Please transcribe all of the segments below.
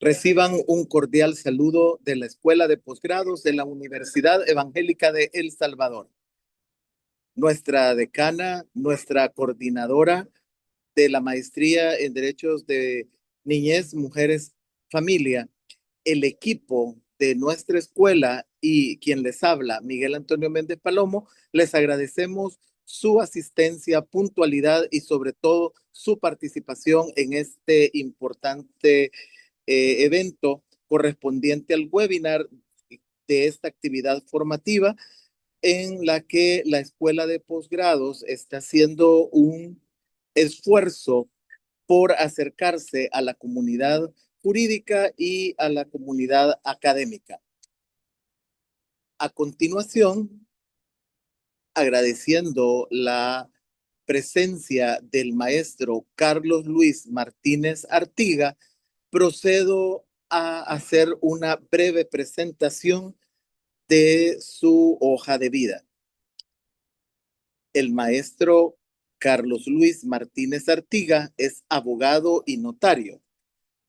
Reciban un cordial saludo de la Escuela de Posgrados de la Universidad Evangélica de El Salvador. Nuestra decana, nuestra coordinadora de la maestría en Derechos de Niñez, Mujeres, Familia, el equipo de nuestra escuela y quien les habla, Miguel Antonio Méndez Palomo, les agradecemos su asistencia, puntualidad y sobre todo su participación en este importante evento correspondiente al webinar de esta actividad formativa en la que la Escuela de Posgrados está haciendo un esfuerzo por acercarse a la comunidad jurídica y a la comunidad académica. A continuación, agradeciendo la presencia del maestro Carlos Luis Martínez Artiga, procedo a hacer una breve presentación de su hoja de vida. El maestro Carlos Luis Martínez Artiga es abogado y notario,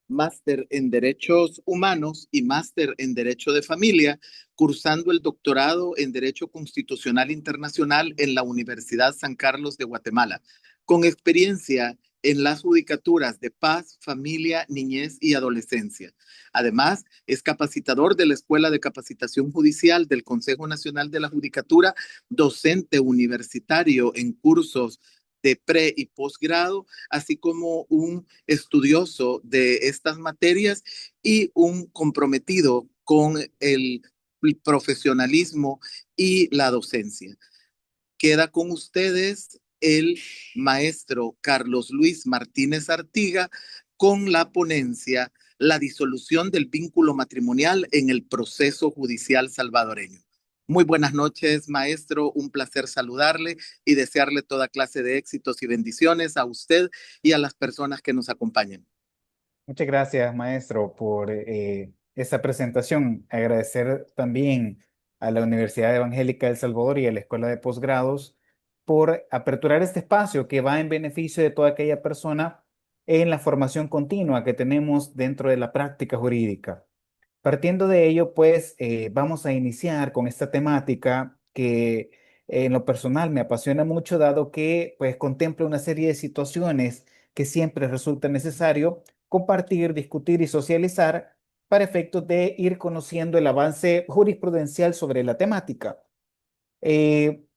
máster en Derechos Humanos y máster en Derecho de Familia, cursando el doctorado en Derecho Constitucional Internacional en la Universidad San Carlos de Guatemala, con experiencia en las judicaturas de paz, familia, niñez y adolescencia. Además, es capacitador de la Escuela de Capacitación Judicial del Consejo Nacional de la Judicatura, docente universitario en cursos de pre y posgrado, así como un estudioso de estas materias y un comprometido con el profesionalismo y la docencia. Queda con ustedes el maestro Carlos Luis Martínez Artiga con la ponencia La disolución del vínculo matrimonial en el proceso judicial salvadoreño. Muy buenas noches, maestro. Un placer saludarle y desearle toda clase de éxitos y bendiciones a usted y a las personas que nos acompañan. Muchas gracias, maestro, por esta presentación. Agradecer también a la Universidad Evangélica de El Salvador y a la Escuela de Posgrados por aperturar este espacio que va en beneficio de toda aquella persona en la formación continua que tenemos dentro de la práctica jurídica. Partiendo de ello, pues vamos a iniciar con esta temática que en lo personal me apasiona mucho, dado que pues contempla una serie de situaciones que siempre resulta necesario compartir, discutir y socializar para efectos de ir conociendo el avance jurisprudencial sobre la temática.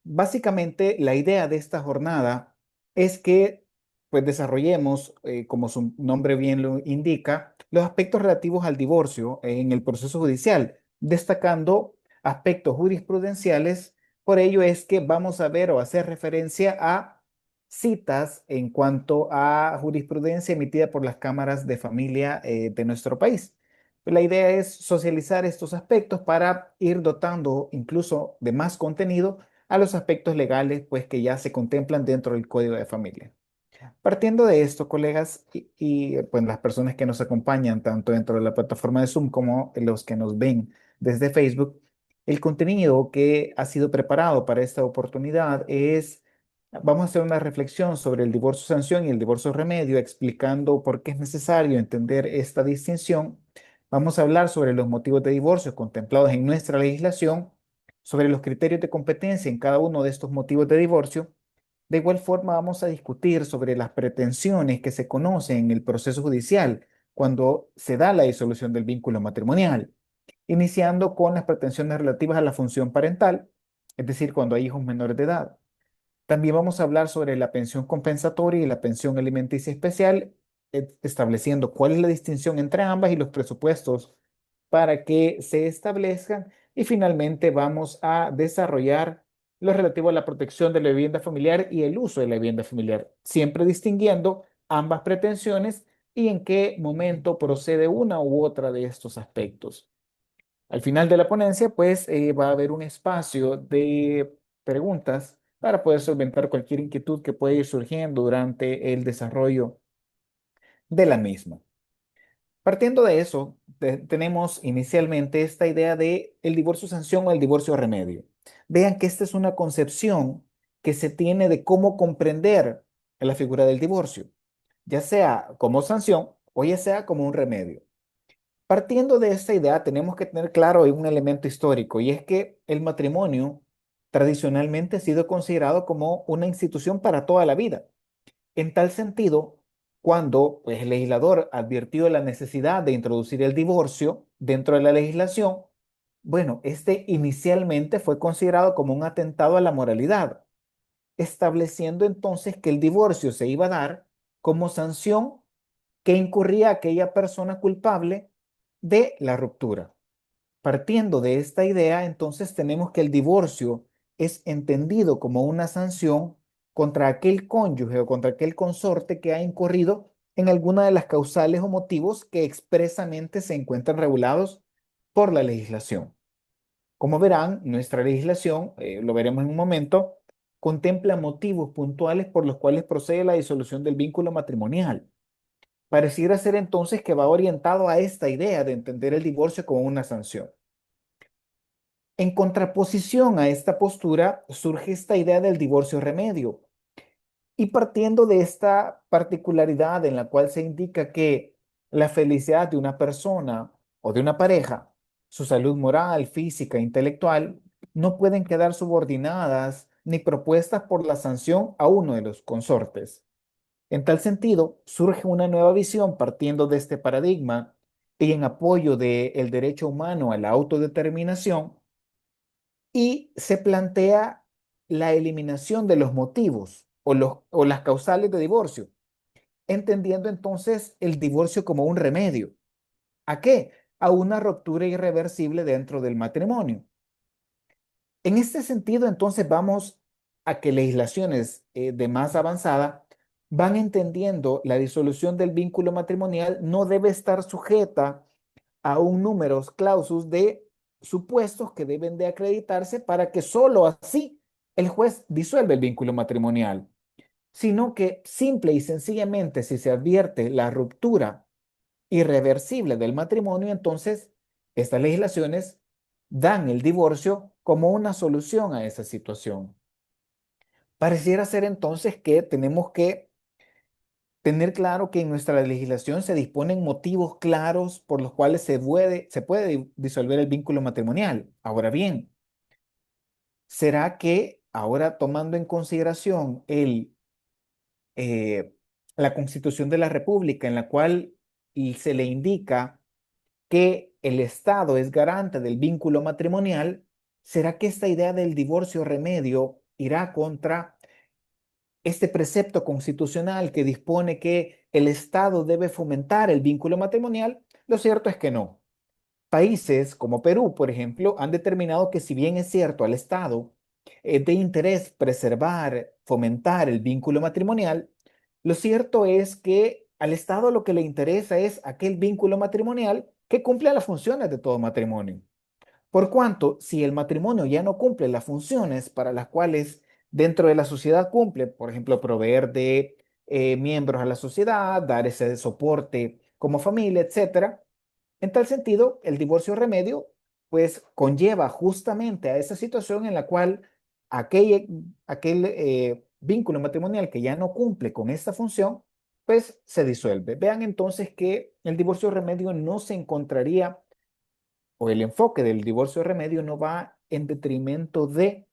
Básicamente, la idea de esta jornada es que pues, desarrollemos, como su nombre bien lo indica, los aspectos relativos al divorcio en el proceso judicial, destacando aspectos jurisprudenciales. Por ello es que vamos a ver o hacer referencia a citas en cuanto a jurisprudencia emitida por las cámaras de familia de nuestro país. La idea es socializar estos aspectos para ir dotando incluso de más contenido a los aspectos legales pues, que ya se contemplan dentro del Código de Familia. Partiendo de esto, colegas, pues, las personas que nos acompañan tanto dentro de la plataforma de Zoom como los que nos ven desde Facebook, el contenido que ha sido preparado para esta oportunidad es, vamos a hacer una reflexión sobre el divorcio sanción y el divorcio remedio, explicando por qué es necesario entender esta distinción. Vamos a hablar sobre los motivos de divorcio contemplados en nuestra legislación sobre los criterios de competencia en cada uno de estos motivos de divorcio, de igual forma vamos a discutir sobre las pretensiones que se conocen en el proceso judicial cuando se da la disolución del vínculo matrimonial, iniciando con las pretensiones relativas a la función parental, es decir, cuando hay hijos menores de edad. También vamos a hablar sobre la pensión compensatoria y la pensión alimenticia especial, estableciendo cuál es la distinción entre ambas y los presupuestos para que se establezcan. Y finalmente vamos a desarrollar lo relativo a la protección de la vivienda familiar y el uso de la vivienda familiar, siempre distinguiendo ambas pretensiones y en qué momento procede una u otra de estos aspectos. Al final de la ponencia, pues va a haber un espacio de preguntas para poder solventar cualquier inquietud que pueda ir surgiendo durante el desarrollo de la misma. Partiendo de eso, tenemos inicialmente esta idea de el divorcio sanción o el divorcio remedio. Vean que esta es una concepción que se tiene de cómo comprender la figura del divorcio, ya sea como sanción o ya sea como un remedio. Partiendo de esta idea, tenemos que tener claro un elemento histórico y es que el matrimonio tradicionalmente ha sido considerado como una institución para toda la vida. En tal sentido, cuando pues, el legislador advirtió la necesidad de introducir el divorcio dentro de la legislación, bueno, este inicialmente fue considerado como un atentado a la moralidad, estableciendo entonces que el divorcio se iba a dar como sanción que incurría aquella persona culpable de la ruptura. Partiendo de esta idea, entonces tenemos que el divorcio es entendido como una sanción contra aquel cónyuge o contra aquel consorte que ha incurrido en alguna de las causales o motivos que expresamente se encuentran regulados por la legislación. Como verán, nuestra legislación, lo veremos en un momento, contempla motivos puntuales por los cuales procede la disolución del vínculo matrimonial. Pareciera ser entonces que va orientado a esta idea de entender el divorcio como una sanción. En contraposición a esta postura surge esta idea del divorcio remedio. Y partiendo de esta particularidad en la cual se indica que la felicidad de una persona o de una pareja, su salud moral, física, intelectual, no pueden quedar subordinadas ni propuestas por la sanción a uno de los consortes. En tal sentido, surge una nueva visión partiendo de este paradigma y en apoyo del derecho humano a la autodeterminación y se plantea la eliminación de los motivos o las causales de divorcio, entendiendo entonces el divorcio como un remedio. ¿A qué? A una ruptura irreversible dentro del matrimonio. En este sentido, entonces vamos a que legislaciones de más avanzada van entendiendo la disolución del vínculo matrimonial no debe estar sujeta a un número clausus de supuestos que deben de acreditarse para que solo así el juez disuelva el vínculo matrimonial, sino que simple y sencillamente si se advierte la ruptura irreversible del matrimonio, entonces estas legislaciones dan el divorcio como una solución a esa situación. Pareciera ser entonces que tenemos que tener claro que en nuestra legislación se disponen motivos claros por los cuales se puede disolver el vínculo matrimonial. Ahora bien, ¿será que ahora tomando en consideración eh, la Constitución de la República en la cual se le indica que el Estado es garante del vínculo matrimonial, ¿será que esta idea del divorcio remedio irá contra este precepto constitucional que dispone que el Estado debe fomentar el vínculo matrimonial? Lo cierto es que no. Países como Perú, por ejemplo, han determinado que si bien es cierto al Estado es de interés preservar, fomentar el vínculo matrimonial, lo cierto es que al Estado lo que le interesa es aquel vínculo matrimonial que cumpla las funciones de todo matrimonio. Por cuanto, si el matrimonio ya no cumple las funciones para las cuales dentro de la sociedad cumple, por ejemplo, proveer de miembros a la sociedad, dar ese soporte como familia, etcétera, en tal sentido, el divorcio remedio, pues, conlleva justamente a esa situación en la cual aquel vínculo matrimonial que ya no cumple con esta función, pues, se disuelve. Vean entonces que el divorcio remedio no se encontraría o el enfoque del divorcio remedio no va en detrimento de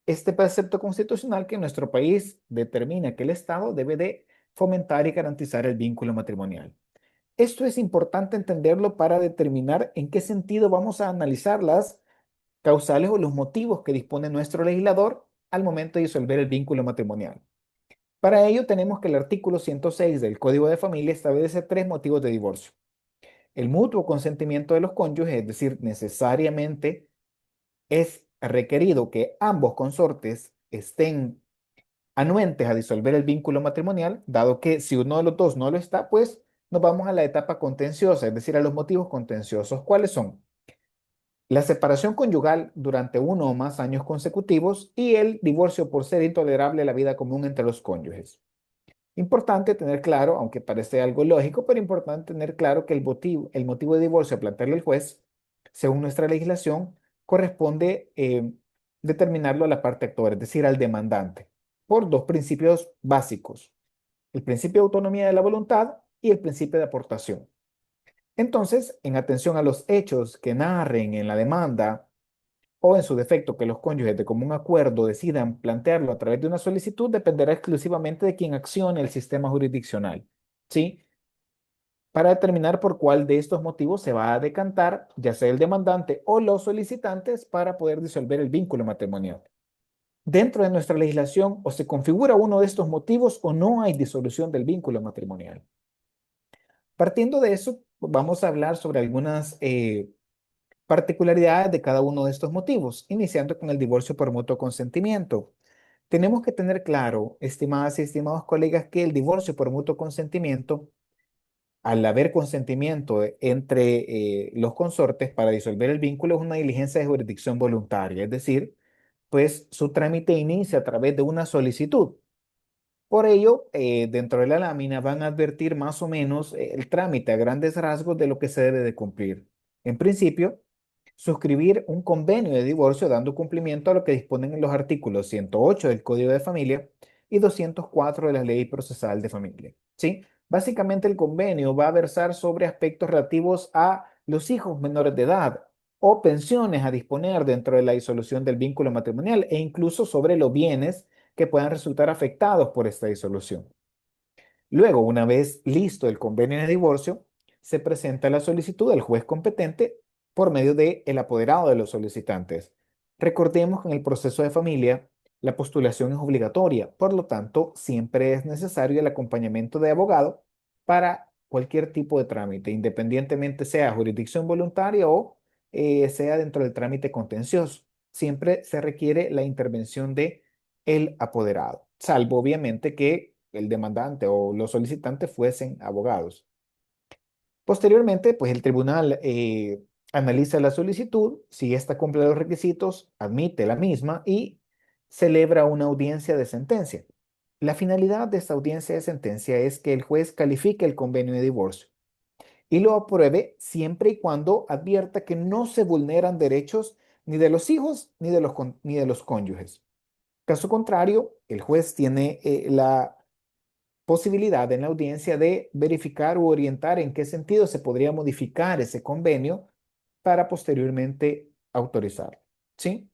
este precepto constitucional que en nuestro país determina que el Estado debe de fomentar y garantizar el vínculo matrimonial. Esto es importante entenderlo para determinar en qué sentido vamos a analizar las causales o los motivos que dispone nuestro legislador al momento de disolver el vínculo matrimonial. Para ello tenemos que el artículo 106 del Código de Familia establece tres motivos de divorcio. El mutuo consentimiento de los cónyuges, es decir, necesariamente es requerido que ambos consortes estén anuentes a disolver el vínculo matrimonial, dado que si uno de los dos no lo está, pues nos vamos a la etapa contenciosa, es decir, a los motivos contenciosos. ¿Cuáles son? La separación conyugal durante uno o más años consecutivos y el divorcio por ser intolerable la vida común entre los cónyuges. Importante tener claro, aunque parece algo lógico, pero importante tener claro que el motivo de divorcio a plantearle al juez, según nuestra legislación, corresponde determinarlo a la parte actora, es decir, al demandante, por dos principios básicos, el principio de autonomía de la voluntad y el principio de aportación. Entonces, en atención a los hechos que narren en la demanda o en su defecto que los cónyuges de común acuerdo decidan plantearlo a través de una solicitud, dependerá exclusivamente de quien accione el sistema jurisdiccional, ¿sí? Para determinar por cuál de estos motivos se va a decantar, ya sea el demandante o los solicitantes, para poder disolver el vínculo matrimonial. Dentro de nuestra legislación, o se configura uno de estos motivos o no hay disolución del vínculo matrimonial. Partiendo de eso, vamos a hablar sobre algunas particularidades de cada uno de estos motivos, iniciando con el divorcio por mutuo consentimiento. Tenemos que tener claro, estimadas y estimados colegas, que el divorcio por mutuo consentimiento, al haber consentimiento entre los consortes para disolver el vínculo, es una diligencia de jurisdicción voluntaria, es decir, pues su trámite inicia a través de una solicitud. Por ello, dentro de la lámina van a advertir más o menos el trámite a grandes rasgos de lo que se debe de cumplir. En principio, suscribir un convenio de divorcio dando cumplimiento a lo que disponen en los artículos 108 del Código de Familia y 204 de la Ley Procesal de Familia. ¿Sí? Básicamente el convenio va a versar sobre aspectos relativos a los hijos menores de edad o pensiones a disponer dentro de la disolución del vínculo matrimonial e incluso sobre los bienes que puedan resultar afectados por esta disolución. Luego, una vez listo el convenio de divorcio, se presenta la solicitud al juez competente por medio del apoderado de los solicitantes. Recordemos que en el proceso de familia, la postulación es obligatoria, por lo tanto, siempre es necesario el acompañamiento de abogado para cualquier tipo de trámite, independientemente sea jurisdicción voluntaria o sea dentro del trámite contencioso. Siempre se requiere la intervención de el apoderado, salvo obviamente que el demandante o los solicitantes fuesen abogados. Posteriormente, pues el tribunal analiza la solicitud, si ésta cumple los requisitos, admite la misma y celebra una audiencia de sentencia. La finalidad de esta audiencia de sentencia es que el juez califique el convenio de divorcio y lo apruebe siempre y cuando advierta que no se vulneran derechos ni de los hijos ni de los cónyuges. Caso contrario, el juez tiene la posibilidad en la audiencia de verificar u orientar en qué sentido se podría modificar ese convenio para posteriormente autorizarlo. ¿Sí?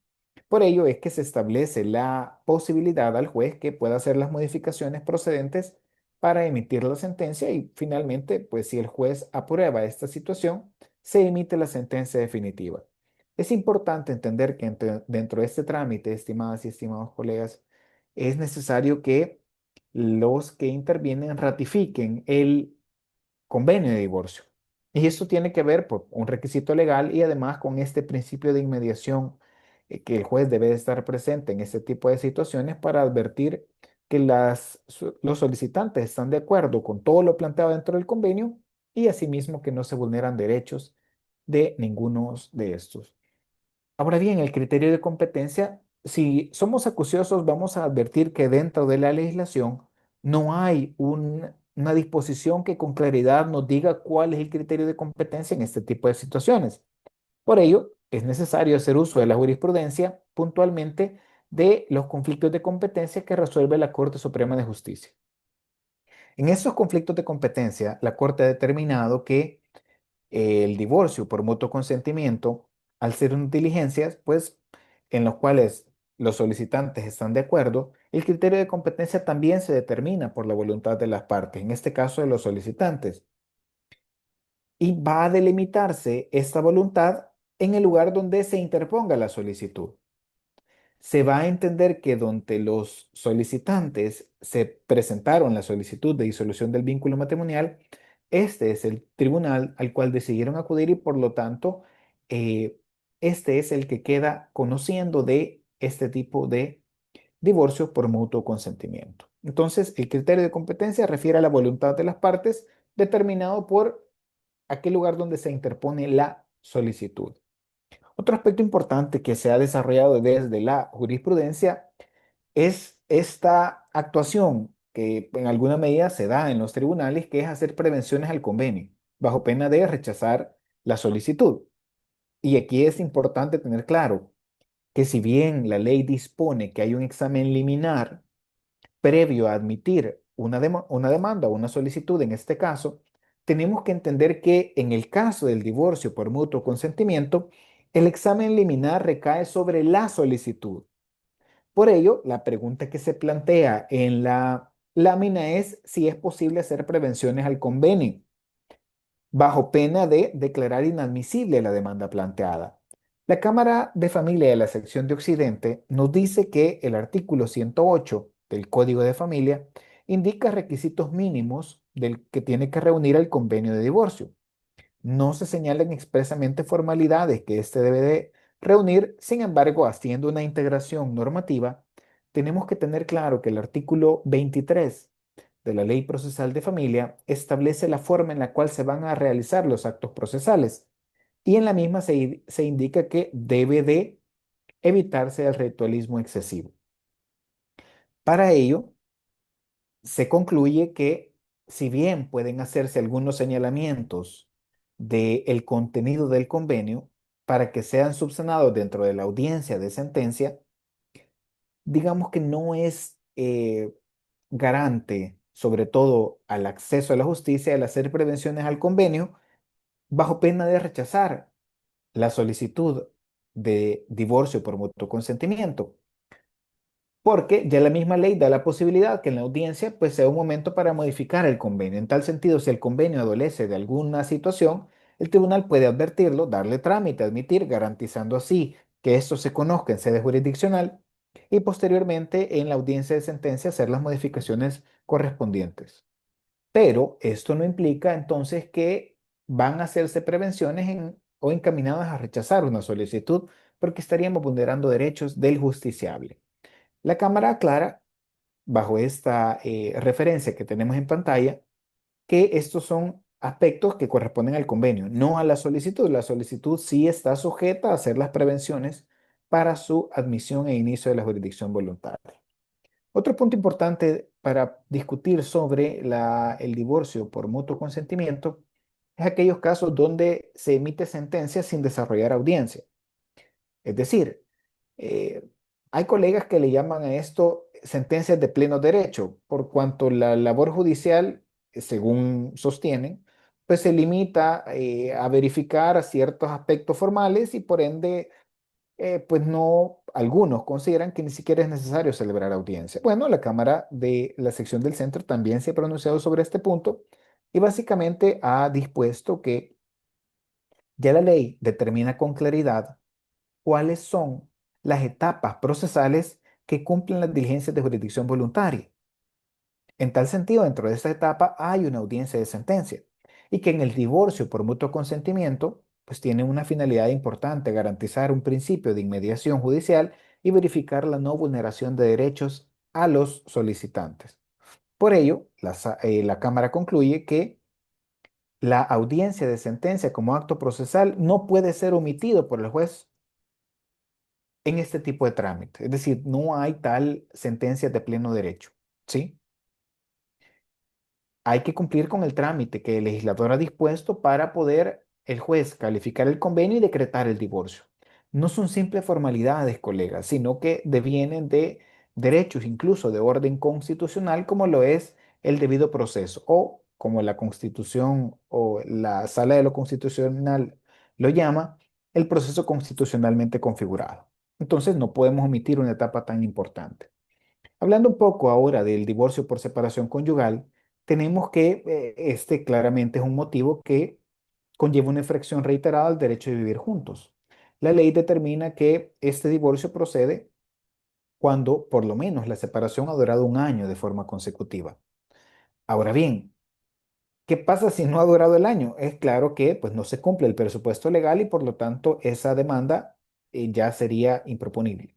Por ello es que se establece la posibilidad al juez que pueda hacer las modificaciones procedentes para emitir la sentencia y finalmente, pues si el juez aprueba esta situación, se emite la sentencia definitiva. Es importante entender que dentro de este trámite, estimadas y estimados colegas, es necesario que los que intervienen ratifiquen el convenio de divorcio. Y esto tiene que ver por un requisito legal y además con este principio de inmediación que el juez debe de estar presente en este tipo de situaciones para advertir que los solicitantes están de acuerdo con todo lo planteado dentro del convenio y asimismo que no se vulneran derechos de ninguno de estos. Ahora bien, el criterio de competencia, si somos acuciosos, vamos a advertir que dentro de la legislación no hay una disposición que con claridad nos diga cuál es el criterio de competencia en este tipo de situaciones. Por ello, es necesario hacer uso de la jurisprudencia puntualmente de los conflictos de competencia que resuelve la Corte Suprema de Justicia. En estos conflictos de competencia, la Corte ha determinado que el divorcio por mutuo consentimiento al ser unas diligencias, pues, en los cuales los solicitantes están de acuerdo, el criterio de competencia también se determina por la voluntad de las partes, en este caso de los solicitantes, y va a delimitarse esta voluntad en el lugar donde se interponga la solicitud. Se va a entender que donde los solicitantes se presentaron la solicitud de disolución del vínculo matrimonial, este es el tribunal al cual decidieron acudir y por lo tanto, eh, este es el que queda conociendo de este tipo de divorcio por mutuo consentimiento. Entonces, el criterio de competencia refiere a la voluntad de las partes determinado por aquel lugar donde se interpone la solicitud. Otro aspecto importante que se ha desarrollado desde la jurisprudencia es esta actuación que en alguna medida se da en los tribunales, que es hacer prevenciones al convenio, bajo pena de rechazar la solicitud. Y aquí es importante tener claro que si bien la ley dispone que hay un examen liminar previo a admitir una demanda o una solicitud en este caso, tenemos que entender que en el caso del divorcio por mutuo consentimiento, el examen liminar recae sobre la solicitud. Por ello, la pregunta que se plantea en la lámina es si es posible hacer prevenciones al convenio, bajo pena de declarar inadmisible la demanda planteada. La Cámara de Familia de la sección de Occidente nos dice que el artículo 108 del Código de Familia indica requisitos mínimos del que tiene que reunir el convenio de divorcio. No se señalan expresamente formalidades que éste debe de reunir, sin embargo, haciendo una integración normativa, tenemos que tener claro que el artículo 23 de la Ley Procesal de Familia establece la forma en la cual se van a realizar los actos procesales y en la misma se indica que debe de evitarse el ritualismo excesivo. Para ello, se concluye que si bien pueden hacerse algunos señalamientos del contenido del convenio para que sean subsanados dentro de la audiencia de sentencia, digamos que no es garante, sobre todo al acceso a la justicia, al hacer prevenciones al convenio, bajo pena de rechazar la solicitud de divorcio por mutuo consentimiento. Porque ya la misma ley da la posibilidad que en la audiencia pues sea un momento para modificar el convenio. En tal sentido, si el convenio adolece de alguna situación, el tribunal puede advertirlo, darle trámite, admitir, garantizando así que esto se conozca en sede jurisdiccional y posteriormente en la audiencia de sentencia hacer las modificaciones correspondientes. Pero esto no implica entonces que van a hacerse prevenciones o encaminadas a rechazar una solicitud porque estaríamos vulnerando derechos del justiciable. La Cámara aclara, bajo esta referencia que tenemos en pantalla, que estos son aspectos que corresponden al convenio, no a la solicitud. La solicitud sí está sujeta a hacer las prevenciones para su admisión e inicio de la jurisdicción voluntaria. Otro punto importante para discutir sobre el divorcio por mutuo consentimiento es aquellos casos donde se emite sentencia sin desarrollar audiencia. Es decir, eh, hay colegas que le llaman a esto sentencias de pleno derecho, por cuanto la labor judicial, según sostienen, pues se limita a verificar ciertos aspectos formales y por ende, pues no, algunos consideran que ni siquiera es necesario celebrar audiencia. Bueno, la Cámara de la sección del centro también se ha pronunciado sobre este punto y básicamente ha dispuesto que ya la ley determina con claridad cuáles son las etapas procesales que cumplen las diligencias de jurisdicción voluntaria. En tal sentido, dentro de esta etapa hay una audiencia de sentencia y que en el divorcio por mutuo consentimiento, pues tiene una finalidad importante, garantizar un principio de inmediación judicial y verificar la no vulneración de derechos a los solicitantes. Por ello, la Cámara concluye que la audiencia de sentencia como acto procesal no puede ser omitido por el juez en este tipo de trámite. Es decir, no hay tal sentencia de pleno derecho, ¿sí? Hay que cumplir con el trámite que el legislador ha dispuesto para poder el juez calificar el convenio y decretar el divorcio. No son simples formalidades, colegas, sino que devienen de derechos, incluso de orden constitucional, como lo es el debido proceso, o como la Constitución o la Sala de lo Constitucional lo llama, el proceso constitucionalmente configurado. Entonces, no podemos omitir una etapa tan importante. Hablando un poco ahora del divorcio por separación conyugal, tenemos que este claramente es un motivo que conlleva una infracción reiterada al derecho de vivir juntos. La ley determina que este divorcio procede cuando por lo menos la separación ha durado un año de forma consecutiva. Ahora bien, ¿qué pasa si no ha durado el año? Es claro que pues, no se cumple el presupuesto legal y por lo tanto esa demanda ya sería improponible.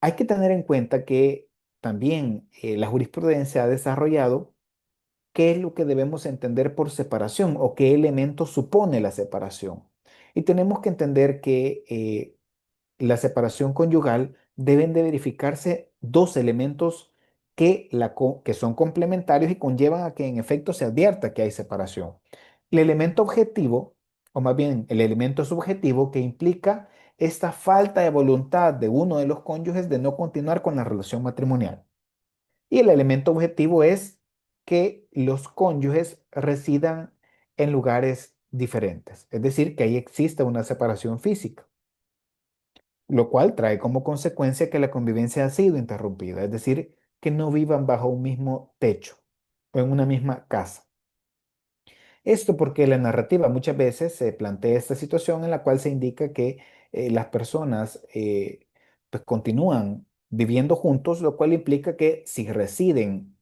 Hay que tener en cuenta que también la jurisprudencia ha desarrollado qué es lo que debemos entender por separación o qué elemento supone la separación. Y tenemos que entender que la separación conyugal deben de verificarse dos elementos que son complementarios y conllevan a que en efecto se advierta que hay separación. El elemento objetivo, o más bien el elemento subjetivo que implica esta falta de voluntad de uno de los cónyuges de no continuar con la relación matrimonial. Y el elemento objetivo es que los cónyuges residan en lugares diferentes, es decir, que ahí existe una separación física, lo cual trae como consecuencia que la convivencia ha sido interrumpida, es decir, que no vivan bajo un mismo techo o en una misma casa. Esto porque la narrativa muchas veces se plantea esta situación en la cual se indica que las personas pues continúan viviendo juntos, lo cual implica que si residen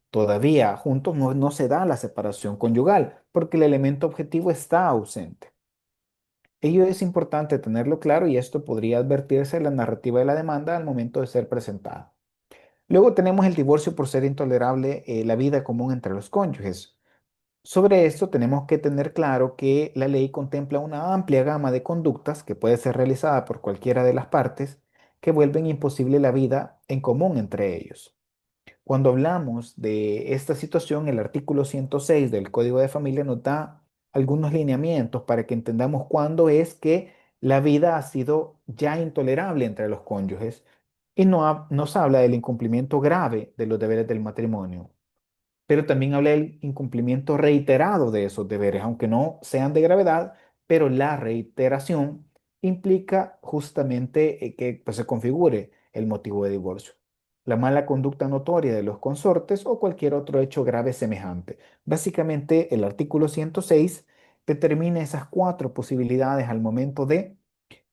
todavía juntos no se da la separación conyugal porque el elemento objetivo está ausente. Ello es importante tenerlo claro y esto podría advertirse en la narrativa de la demanda al momento de ser presentada. Luego tenemos el divorcio por ser intolerable la vida común entre los cónyuges. Sobre esto tenemos que tener claro que la ley contempla una amplia gama de conductas que puede ser realizada por cualquiera de las partes que vuelven imposible la vida en común entre ellos. Cuando hablamos de esta situación, el artículo 106 del Código de Familia nos da algunos lineamientos para que entendamos cuándo es que la vida ha sido ya intolerable entre los cónyuges y nos habla del incumplimiento grave de los deberes del matrimonio, pero también habla del incumplimiento reiterado de esos deberes, aunque no sean de gravedad, pero la reiteración implica justamente que pues, se configure el motivo de divorcio. La mala conducta notoria de los consortes o cualquier otro hecho grave semejante. Básicamente, el artículo 106 determina esas cuatro posibilidades al momento de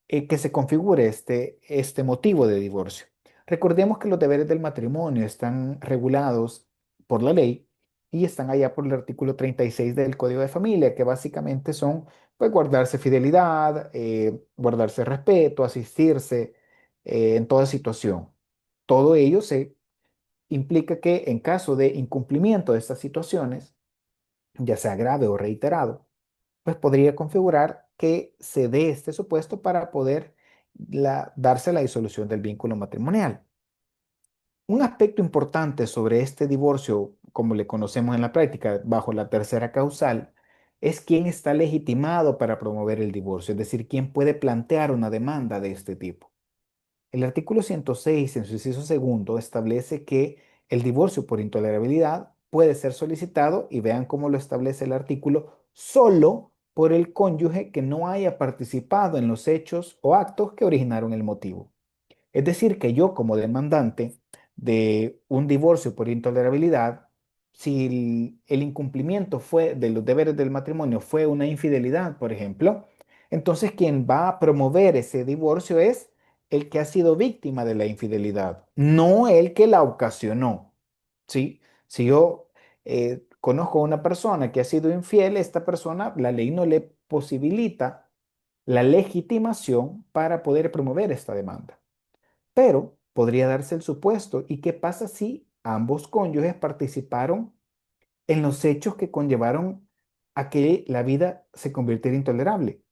que se configure este motivo de divorcio. Recordemos que los deberes del matrimonio están regulados por la ley y están allá por el artículo 36 del Código de Familia, que básicamente son pues, guardarse fidelidad, guardarse respeto, asistirse en toda situación. Todo ello se implica que en caso de incumplimiento de estas situaciones, ya sea grave o reiterado, pues podría configurar que se dé este supuesto para poder darse la disolución del vínculo matrimonial. Un aspecto importante sobre este divorcio, como le conocemos en la práctica, bajo la tercera causal, es quién está legitimado para promover el divorcio, es decir, quién puede plantear una demanda de este tipo. El artículo 106, en su inciso segundo, establece que el divorcio por intolerabilidad puede ser solicitado, y vean cómo lo establece el artículo, solo por el cónyuge que no haya participado en los hechos o actos que originaron el motivo. Es decir, que yo como demandante de un divorcio por intolerabilidad, si el incumplimiento fue de los deberes del matrimonio fue una infidelidad, por ejemplo, entonces quien va a promover ese divorcio es el que ha sido víctima de la infidelidad, no el que la ocasionó. ¿Sí? Si yo conozco a una persona que ha sido infiel, esta persona, la ley no le posibilita la legitimación para poder promover esta demanda. Pero podría darse el supuesto, ¿y qué pasa si ambos cónyuges participaron en los hechos que conllevaron a que la vida se convirtiera intolerable?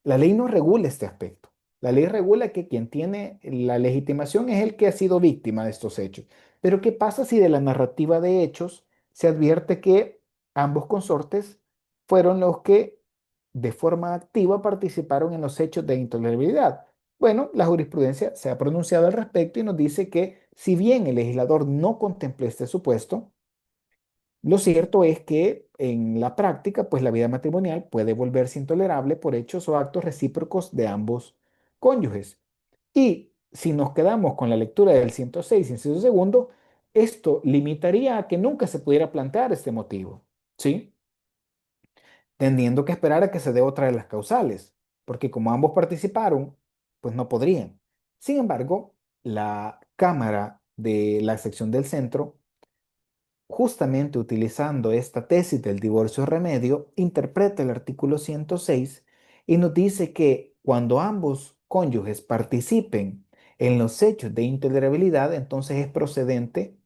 La ley no regula este aspecto. La ley regula que quien tiene la legitimación es el que ha sido víctima de estos hechos. Pero ¿qué pasa si de la narrativa de hechos se advierte que ambos consortes fueron los que de forma activa participaron en los hechos de intolerabilidad? Bueno, la jurisprudencia se ha pronunciado al respecto y nos dice que si bien el legislador no contempló este supuesto, Lo cierto es que en la práctica, pues la vida matrimonial puede volverse intolerable por hechos o actos recíprocos de ambos cónyuges. Y si nos quedamos con la lectura del 106, inciso segundo, esto limitaría a que nunca se pudiera plantear este motivo, ¿sí? Teniendo que esperar a que se dé otra de las causales, porque como ambos participaron, pues no podrían. Sin embargo, la Cámara de la sección del centro, justamente utilizando esta tesis del divorcio remedio, interpreta el artículo 106 y nos dice que cuando ambos cónyuges participen en los hechos de intolerabilidad, entonces es procedente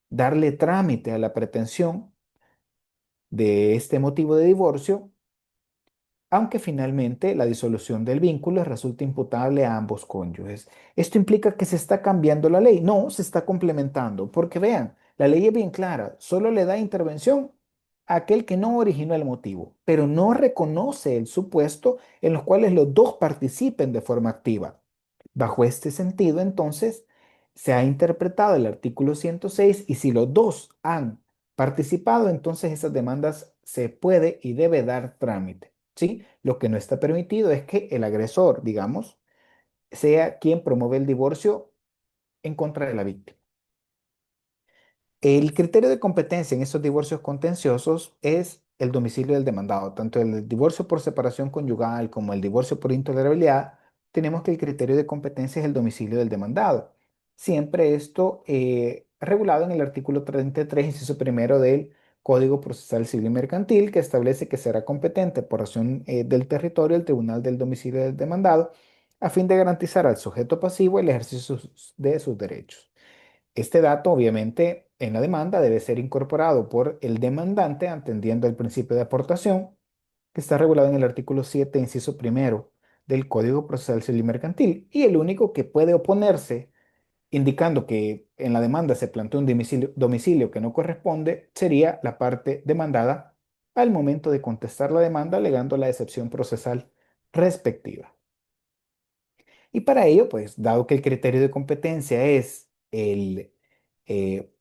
darle trámite a la pretensión de este motivo de divorcio, aunque finalmente la disolución del vínculo resulte imputable a ambos cónyuges. ¿Esto implica que se está cambiando la ley? No, se está complementando, porque vean, la ley es bien clara, solo le da intervención a aquel que no originó el motivo, pero no reconoce el supuesto en los cuales los dos participen de forma activa. Bajo este sentido, entonces, se ha interpretado el artículo 106 y si los dos han participado, entonces esas demandas se puede y debe dar trámite. ¿Sí? Lo que no está permitido es que el agresor, digamos, sea quien promueve el divorcio en contra de la víctima. El criterio de competencia en estos divorcios contenciosos es el domicilio del demandado. Tanto el divorcio por separación conyugal como el divorcio por intolerabilidad, tenemos que el criterio de competencia es el domicilio del demandado. Siempre esto regulado en el artículo 33, inciso primero del Código Procesal Civil y Mercantil, que establece que será competente por razón del territorio el tribunal del domicilio del demandado, a fin de garantizar al sujeto pasivo el ejercicio de sus derechos. Este dato, obviamente, en la demanda debe ser incorporado por el demandante, atendiendo el principio de aportación, que está regulado en el artículo 7, inciso primero del Código Procesal Civil y Mercantil, y el único que puede oponerse, indicando que en la demanda se planteó un domicilio que no corresponde, sería la parte demandada al momento de contestar la demanda, alegando la excepción procesal respectiva. Y para ello, pues, dado que el criterio de competencia es el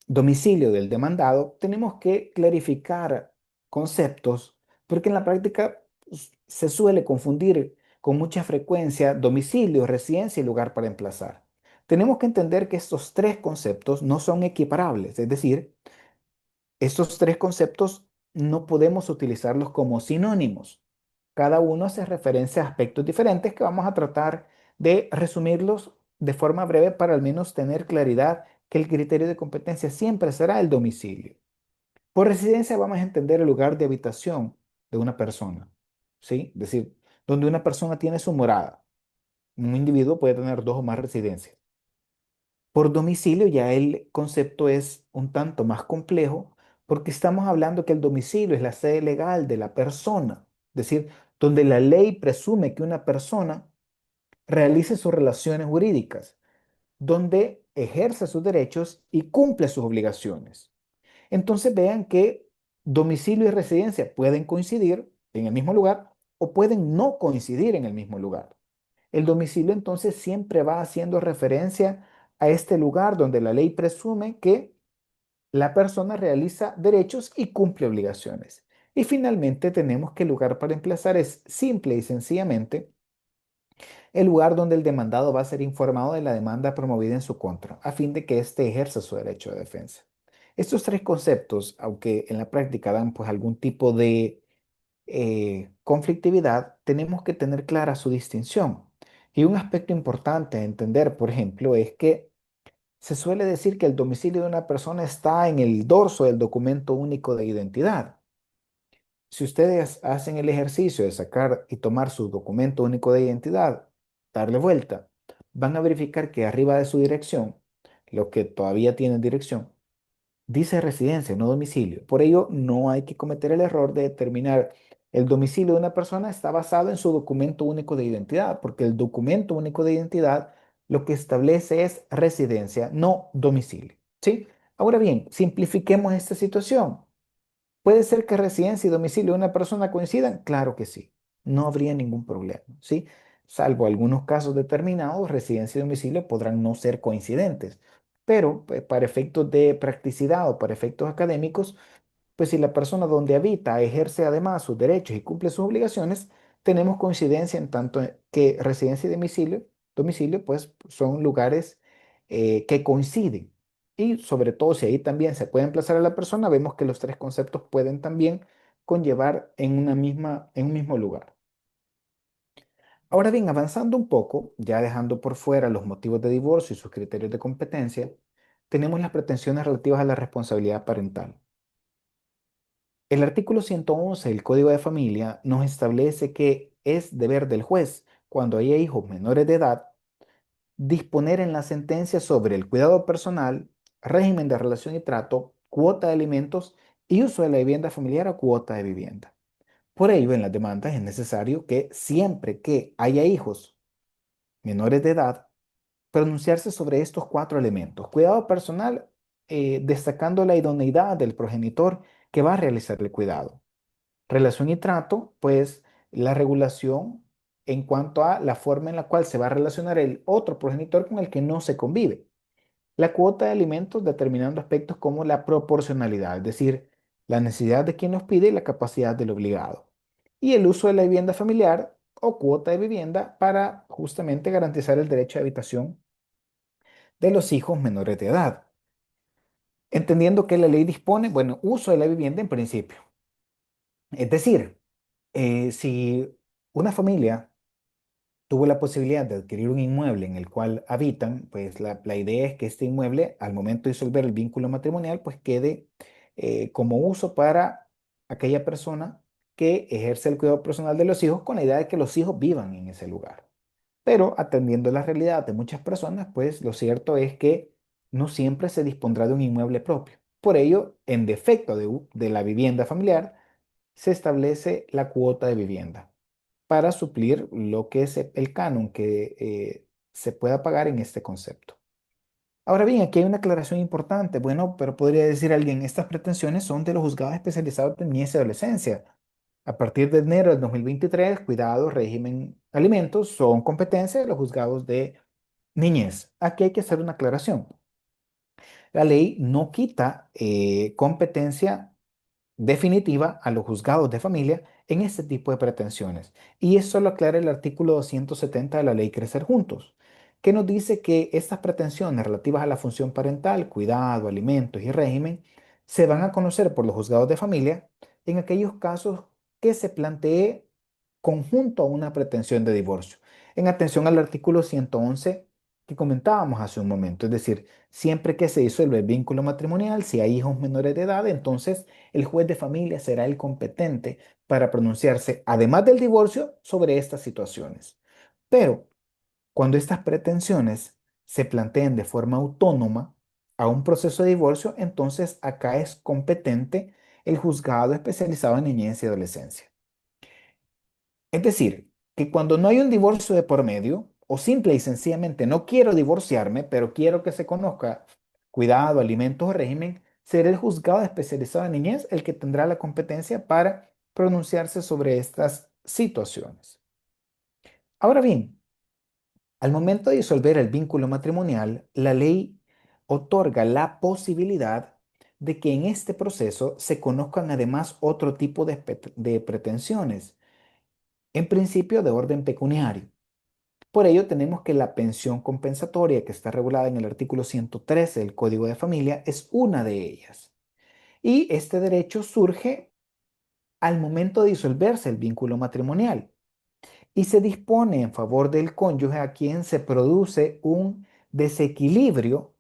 domicilio del demandado, tenemos que clarificar conceptos, porque en la práctica pues, se suele confundir con mucha frecuencia domicilio, residencia y lugar para emplazar. Tenemos que entender que estos tres conceptos no son equiparables, es decir, estos tres conceptos no podemos utilizarlos como sinónimos. Cada uno hace referencia a aspectos diferentes que vamos a tratar de resumirlos de forma breve para al menos tener claridad que el criterio de competencia siempre será el domicilio. Por residencia vamos a entender el lugar de habitación de una persona, ¿sí? Es decir, donde una persona tiene su morada. Un individuo puede tener dos o más residencias. Por domicilio ya el concepto es un tanto más complejo porque estamos hablando que el domicilio es la sede legal de la persona, es decir, donde la ley presume que una persona realice sus relaciones jurídicas, donde ejerce sus derechos y cumple sus obligaciones. Entonces vean que domicilio y residencia pueden coincidir en el mismo lugar o pueden no coincidir en el mismo lugar. El domicilio entonces siempre va haciendo referencia a este lugar donde la ley presume que la persona realiza derechos y cumple obligaciones. Y finalmente tenemos que el lugar para emplazar es simple y sencillamente el lugar donde el demandado va a ser informado de la demanda promovida en su contra, a fin de que éste ejerza su derecho de defensa. Estos tres conceptos, aunque en la práctica dan pues algún tipo de conflictividad, tenemos que tener clara su distinción. Y un aspecto importante a entender, por ejemplo, es que se suele decir que el domicilio de una persona está en el dorso del documento único de identidad. Si ustedes hacen el ejercicio de sacar y tomar su documento único de identidad, darle vuelta, van a verificar que arriba de su dirección, lo que todavía tiene dirección, dice residencia, no domicilio. Por ello, no hay que cometer el error de determinar el domicilio de una persona está basado en su documento único de identidad, porque el documento único de identidad lo que establece es residencia, no domicilio. ¿Sí? Ahora bien, simplifiquemos esta situación. ¿Puede ser que residencia y domicilio de una persona coincidan? Claro que sí. No habría ningún problema, ¿sí? Salvo algunos casos determinados, residencia y domicilio podrán no ser coincidentes. Pero para efectos de practicidad o para efectos académicos, pues si la persona donde habita ejerce además sus derechos y cumple sus obligaciones, tenemos coincidencia en tanto que residencia y domicilio pues son lugares que coinciden. Y sobre todo si ahí también se puede emplazar a la persona, vemos que los tres conceptos pueden también conllevar en un mismo lugar. Ahora bien, avanzando un poco, ya dejando por fuera los motivos de divorcio y sus criterios de competencia, tenemos las pretensiones relativas a la responsabilidad parental. El artículo 111 del Código de Familia nos establece que es deber del juez, cuando haya hijos menores de edad, disponer en la sentencia sobre el cuidado personal, régimen de relación y trato, cuota de alimentos y uso de la vivienda familiar o cuota de vivienda. Por ello, en las demandas es necesario que siempre que haya hijos menores de edad, pronunciarse sobre estos cuatro elementos. Cuidado personal, destacando la idoneidad del progenitor que va a realizar el cuidado. Relación y trato, pues la regulación en cuanto a la forma en la cual se va a relacionar el otro progenitor con el que no se convive. La cuota de alimentos determinando aspectos como la proporcionalidad, es decir, la necesidad de quien los pide y la capacidad del obligado. Y el uso de la vivienda familiar o cuota de vivienda para justamente garantizar el derecho de habitación de los hijos menores de edad. Entendiendo que la ley dispone, bueno, uso de la vivienda en principio. Es decir, si una familia tuvo la posibilidad de adquirir un inmueble en el cual habitan, pues la idea es que este inmueble, al momento de disolver el vínculo matrimonial, pues quede como uso para aquella persona que ejerce el cuidado personal de los hijos con la idea de que los hijos vivan en ese lugar. Pero atendiendo la realidad de muchas personas, pues lo cierto es que no siempre se dispondrá de un inmueble propio. Por ello, en defecto de la vivienda familiar, se establece la cuota de vivienda para suplir lo que es el canon que se pueda pagar en este concepto. Ahora bien, aquí hay una aclaración importante. Bueno, pero podría decir alguien, estas pretensiones son de los juzgados especializados de niñez y adolescencia. A partir de enero del 2023, cuidado, régimen, alimentos son competencia de los juzgados de niñez. Aquí hay que hacer una aclaración. La ley no quita competencia definitiva a los juzgados de familia en este tipo de pretensiones. Y eso lo aclara el artículo 270 de la Ley Crecer Juntos, que nos dice que estas pretensiones relativas a la función parental, cuidado, alimentos y régimen se van a conocer por los juzgados de familia en aquellos casos que se plantee conjunto a una pretensión de divorcio, en atención al artículo 111 que comentábamos hace un momento, es decir, siempre que se disuelve el vínculo matrimonial, si hay hijos menores de edad, entonces el juez de familia será el competente para pronunciarse, además del divorcio, sobre estas situaciones. Pero cuando estas pretensiones se planteen de forma autónoma a un proceso de divorcio, entonces acá es competente el juzgado especializado en niñez y adolescencia. Es decir, que cuando no hay un divorcio de por medio, o simple y sencillamente no quiero divorciarme, pero quiero que se conozca cuidado, alimentos o régimen, será el juzgado especializado en niñez el que tendrá la competencia para pronunciarse sobre estas situaciones. Ahora bien, al momento de disolver el vínculo matrimonial, la ley otorga la posibilidad de que en este proceso se conozcan además otro tipo de pretensiones, en principio de orden pecuniario. Por ello, tenemos que la pensión compensatoria que está regulada en el artículo 113 del Código de Familia es una de ellas. Y este derecho surge al momento de disolverse el vínculo matrimonial y se dispone en favor del cónyuge a quien se produce un desequilibrio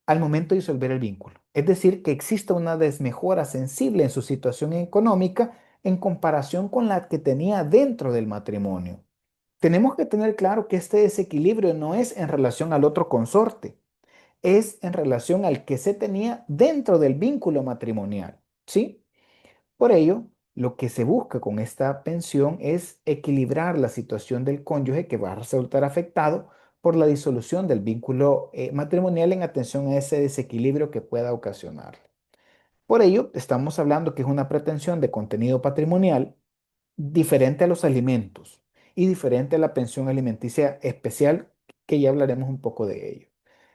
al momento de disolver el vínculo. Es decir, que exista una desmejora sensible en su situación económica en comparación con la que tenía dentro del matrimonio. Tenemos que tener claro que este desequilibrio no es en relación al otro consorte, es en relación al que se tenía dentro del vínculo matrimonial, ¿sí? Por ello, lo que se busca con esta pensión es equilibrar la situación del cónyuge que va a resultar afectado por la disolución del vínculo matrimonial en atención a ese desequilibrio que pueda ocasionar. Por ello, estamos hablando que es una pretensión de contenido patrimonial diferente a los alimentos y diferente a la pensión alimenticia especial, que ya hablaremos un poco de ello.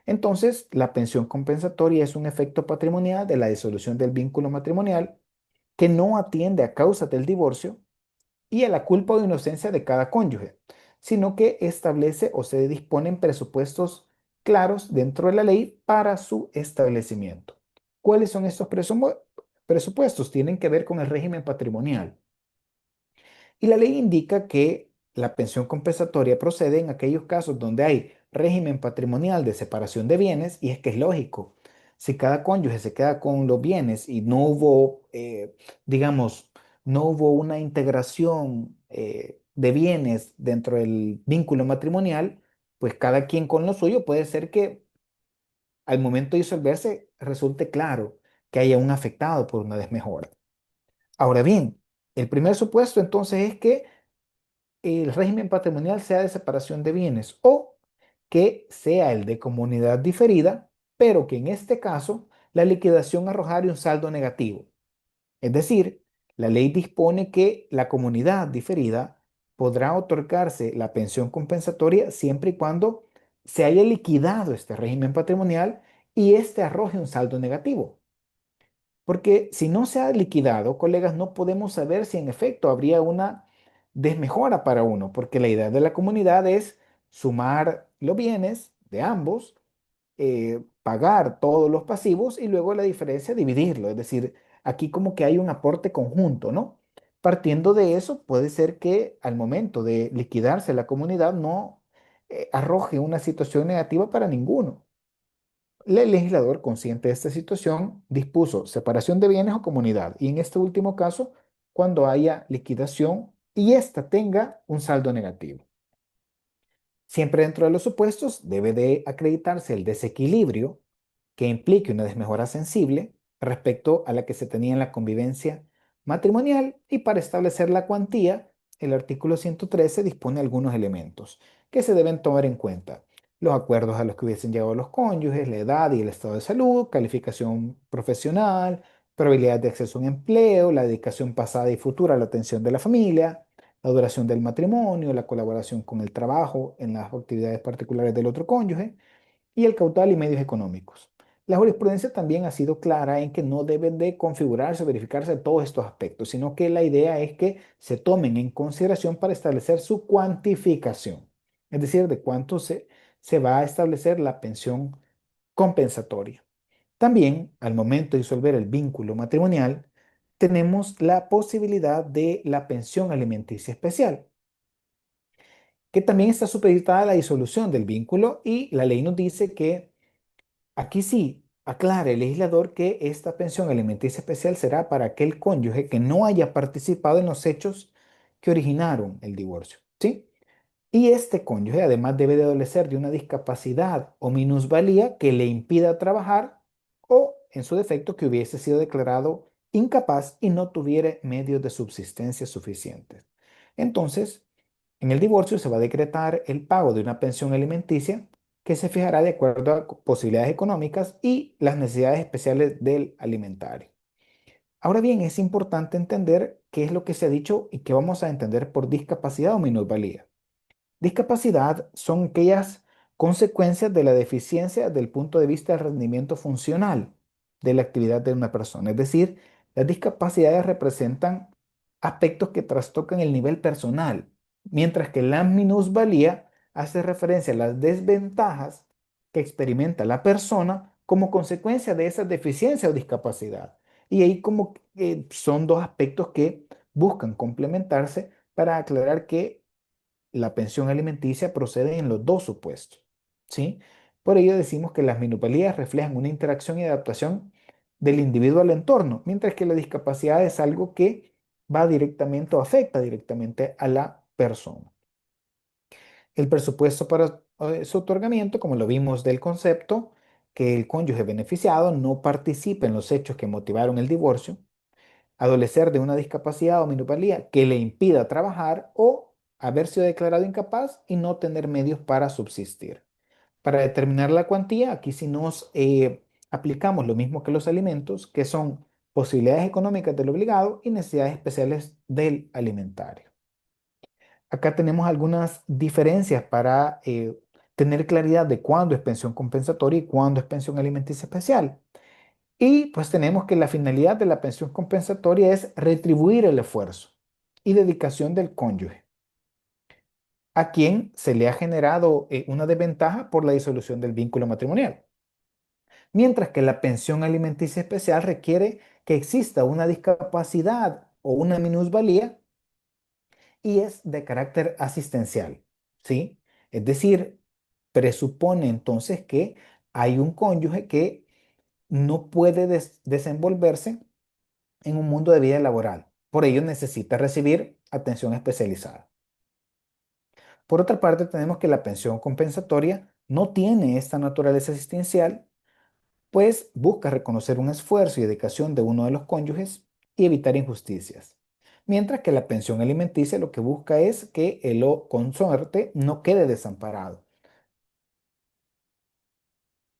Entonces, la pensión compensatoria es un efecto patrimonial de la disolución del vínculo matrimonial que no atiende a causas del divorcio y a la culpa o inocencia de cada cónyuge, sino que establece o se disponen presupuestos claros dentro de la ley para su establecimiento. ¿Cuáles son estos presupuestos? Tienen que ver con el régimen patrimonial. Y la ley indica que la pensión compensatoria procede en aquellos casos donde hay régimen patrimonial de separación de bienes, y es que es lógico. Si cada cónyuge se queda con los bienes y no hubo, digamos, no hubo una integración de bienes dentro del vínculo matrimonial, pues cada quien con lo suyo puede ser que al momento de disolverse resulte claro que haya un afectado por una desmejora. Ahora bien, el primer supuesto entonces es que el régimen patrimonial sea de separación de bienes o que sea el de comunidad diferida, pero que en este caso la liquidación arrojara un saldo negativo. Es decir, la ley dispone que la comunidad diferida podrá otorgarse la pensión compensatoria siempre y cuando se haya liquidado este régimen patrimonial y este arroje un saldo negativo. Porque si no se ha liquidado, colegas, no podemos saber si en efecto habría una desmejora para uno, porque la idea de la comunidad es sumar los bienes de ambos, pagar todos los pasivos y luego la diferencia dividirlo. Es decir, aquí como que hay un aporte conjunto, ¿no? Partiendo de eso, puede ser que al momento de liquidarse la comunidad no arroje una situación negativa para ninguno. El legislador, consciente de esta situación, dispuso separación de bienes o comunidad, y en este último caso, cuando haya liquidación y ésta tenga un saldo negativo. Siempre dentro de los supuestos debe de acreditarse el desequilibrio que implique una desmejora sensible respecto a la que se tenía en la convivencia matrimonial, y para establecer la cuantía, el artículo 113 dispone algunos elementos que se deben tomar en cuenta: los acuerdos a los que hubiesen llegado los cónyuges, la edad y el estado de salud, calificación profesional, probabilidad de acceso a un empleo, la dedicación pasada y futura a la atención de la familia, la duración del matrimonio, la colaboración con el trabajo en las actividades particulares del otro cónyuge y el caudal y medios económicos. La jurisprudencia también ha sido clara en que no deben de configurarse o verificarse todos estos aspectos, sino que la idea es que se tomen en consideración para establecer su cuantificación, es decir, de cuánto se va a establecer la pensión compensatoria. También, al momento de disolver el vínculo matrimonial, tenemos la posibilidad de la pensión alimenticia especial, que también está supeditada a la disolución del vínculo, y la ley nos dice que aquí sí aclara el legislador que esta pensión alimenticia especial será para aquel cónyuge que no haya participado en los hechos que originaron el divorcio, ¿sí? Y este cónyuge además debe de adolecer de una discapacidad o minusvalía que le impida trabajar, o, en su defecto, que hubiese sido declarado incapaz y no tuviera medios de subsistencia suficientes. Entonces, en el divorcio se va a decretar el pago de una pensión alimenticia que se fijará de acuerdo a posibilidades económicas y las necesidades especiales del alimentario. Ahora bien, es importante entender qué es lo que se ha dicho y qué vamos a entender por discapacidad o minusvalía. Discapacidad son aquellas consecuencias de la deficiencia desde el punto de vista del rendimiento funcional de la actividad de una persona. Es decir, las discapacidades representan aspectos que trastocan el nivel personal, mientras que la minusvalía hace referencia a las desventajas que experimenta la persona como consecuencia de esa deficiencia o discapacidad. Y ahí como que son dos aspectos que buscan complementarse para aclarar que la pensión alimenticia procede en los dos supuestos, ¿sí? Por ello decimos que las minusvalías reflejan una interacción y adaptación del individuo al entorno, mientras que la discapacidad es algo que va directamente o afecta directamente a la persona. El presupuesto para su otorgamiento, como lo vimos del concepto, que el cónyuge beneficiado no participe en los hechos que motivaron el divorcio, adolecer de una discapacidad o minusvalía que le impida trabajar, o haber sido declarado incapaz y no tener medios para subsistir. Para determinar la cuantía, aquí sí nos aplicamos lo mismo que los alimentos, que son posibilidades económicas del obligado y necesidades especiales del alimentario. Acá tenemos algunas diferencias para tener claridad de cuándo es pensión compensatoria y cuándo es pensión alimenticia especial. Y pues tenemos que la finalidad de la pensión compensatoria es retribuir el esfuerzo y dedicación del cónyuge, a quien se le ha generado una desventaja por la disolución del vínculo matrimonial. Mientras que la pensión alimenticia especial requiere que exista una discapacidad o una minusvalía y es de carácter asistencial, ¿sí? Es decir, presupone entonces que hay un cónyuge que no puede desenvolverse en un mundo de vida laboral. Por ello necesita recibir atención especializada. Por otra parte, tenemos que la pensión compensatoria no tiene esta naturaleza asistencial, pues busca reconocer un esfuerzo y dedicación de uno de los cónyuges y evitar injusticias. Mientras que la pensión alimenticia lo que busca es que el consorte no quede desamparado.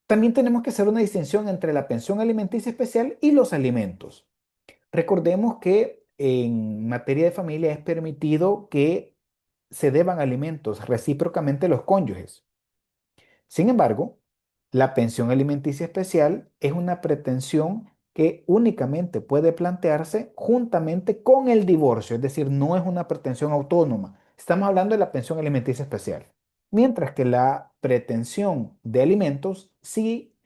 También tenemos que hacer una distinción entre la pensión alimenticia especial y los alimentos. Recordemos que en materia de familia es permitido que se deban alimentos recíprocamente los cónyuges. Sin embargo, la pensión alimenticia especial es una pretensión que únicamente puede plantearse juntamente con el divorcio, es decir, no es una pretensión autónoma. Estamos hablando de la pensión alimenticia especial. Mientras que la pretensión de alimentos sí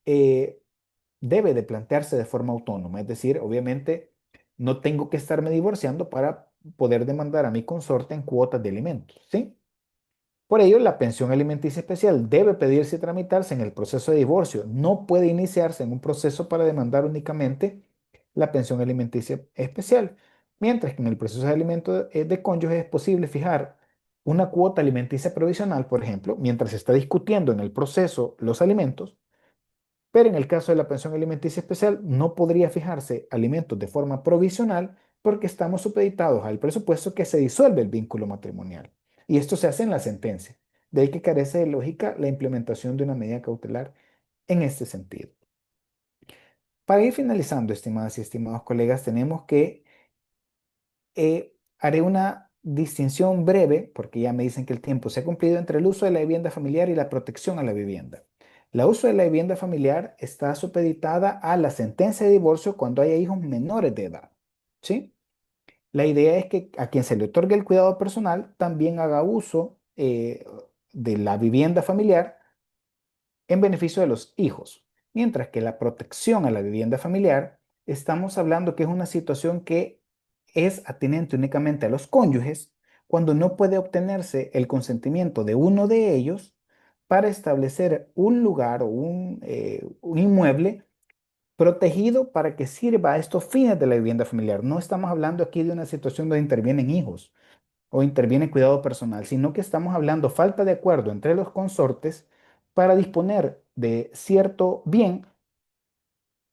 eh, debe de plantearse de forma autónoma, es decir, obviamente no tengo que estarme divorciando para poder demandar a mi consorte en cuotas de alimentos, ¿sí? Por ello, la pensión alimenticia especial debe pedirse y tramitarse en el proceso de divorcio. No puede iniciarse en un proceso para demandar únicamente la pensión alimenticia especial. Mientras que en el proceso de alimento de cónyuge es posible fijar una cuota alimenticia provisional, por ejemplo, mientras se está discutiendo en el proceso los alimentos, pero en el caso de la pensión alimenticia especial no podría fijarse alimentos de forma provisional porque estamos supeditados al presupuesto que se disuelve el vínculo matrimonial. Y esto se hace en la sentencia. De ahí que carece de lógica la implementación de una medida cautelar en este sentido. Para ir finalizando, estimadas y estimados colegas, tenemos que haré una distinción breve, porque ya me dicen que el tiempo se ha cumplido, entre el uso de la vivienda familiar y la protección a la vivienda. El uso de la vivienda familiar está supeditada a la sentencia de divorcio cuando haya hijos menores de edad, ¿sí? La idea es que a quien se le otorgue el cuidado personal también haga uso de la vivienda familiar en beneficio de los hijos, mientras que la protección a la vivienda familiar, estamos hablando que es una situación que es atinente únicamente a los cónyuges cuando no puede obtenerse el consentimiento de uno de ellos para establecer un lugar o un inmueble protegido para que sirva a estos fines de la vivienda familiar. No estamos hablando aquí de una situación donde intervienen hijos o interviene cuidado personal, sino que estamos hablando falta de acuerdo entre los consortes para disponer de cierto bien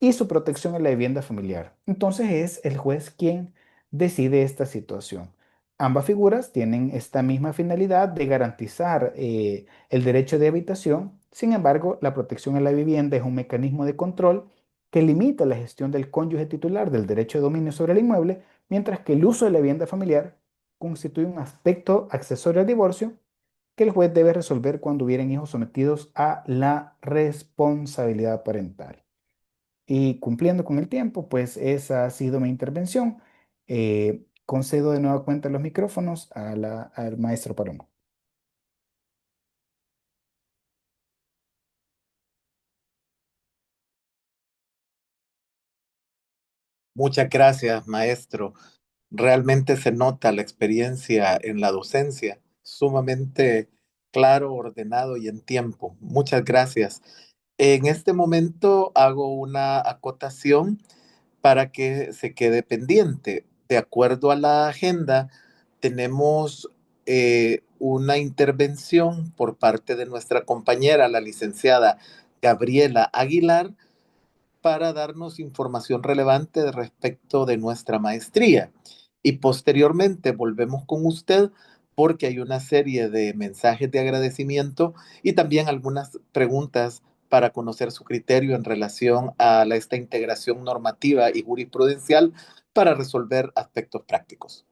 y su protección en la vivienda familiar. Entonces es el juez quien decide esta situación. Ambas figuras tienen esta misma finalidad de garantizar el derecho de habitación. Sin embargo, la protección en la vivienda es un mecanismo de control que limita la gestión del cónyuge titular del derecho de dominio sobre el inmueble, mientras que el uso de la vivienda familiar constituye un aspecto accesorio al divorcio que el juez debe resolver cuando hubieran hijos sometidos a la responsabilidad parental. Y cumpliendo con el tiempo, pues esa ha sido mi intervención. Concedo de nueva cuenta los micrófonos al maestro Palomo. Muchas gracias, maestro. Realmente se nota la experiencia en la docencia, sumamente claro, ordenado y en tiempo. Muchas gracias. En este momento hago una acotación para que se quede pendiente. De acuerdo a la agenda, tenemos una intervención por parte de nuestra compañera, la licenciada Gabriela Aguilar, para darnos información relevante respecto de nuestra maestría. Y posteriormente volvemos con usted porque hay una serie de mensajes de agradecimiento y también algunas preguntas para conocer su criterio en relación a esta integración normativa y jurisprudencial para resolver aspectos prácticos.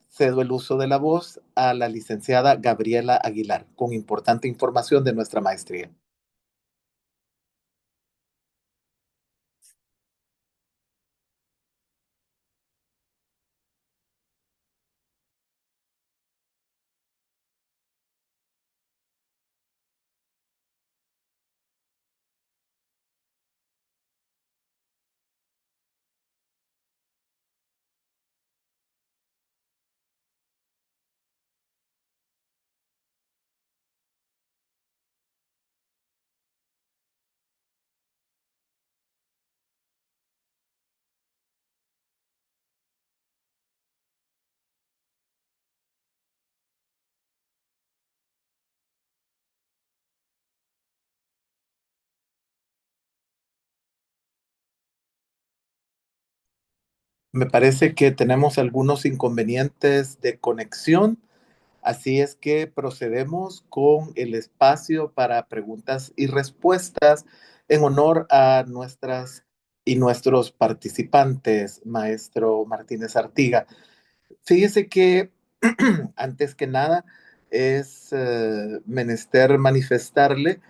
cedo el uso de la voz a la licenciada Gabriela Aguilar, con importante información de nuestra maestría. Me parece que tenemos algunos inconvenientes de conexión, así es que procedemos con el espacio para preguntas y respuestas en honor a nuestras y nuestros participantes, maestro Martínez Artiga. Fíjese que antes que nada es menester manifestarle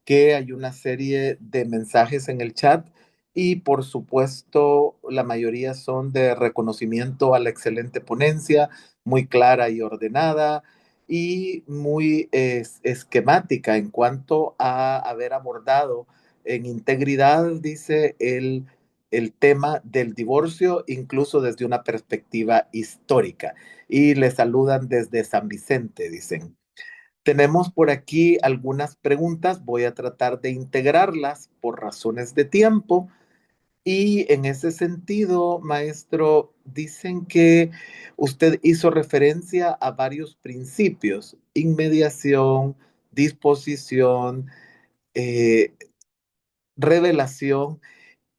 que hay una serie de mensajes en el chat y por supuesto la mayoría son de reconocimiento a la excelente ponencia, muy clara y ordenada y muy esquemática en cuanto a haber abordado en integridad, dice el tema del divorcio, incluso desde una perspectiva histórica. Y le saludan desde San Vicente, dicen. Tenemos por aquí algunas preguntas, voy a tratar de integrarlas por razones de tiempo. Y en ese sentido, maestro, dicen que usted hizo referencia a varios principios: inmediación, disposición, eh, revelación,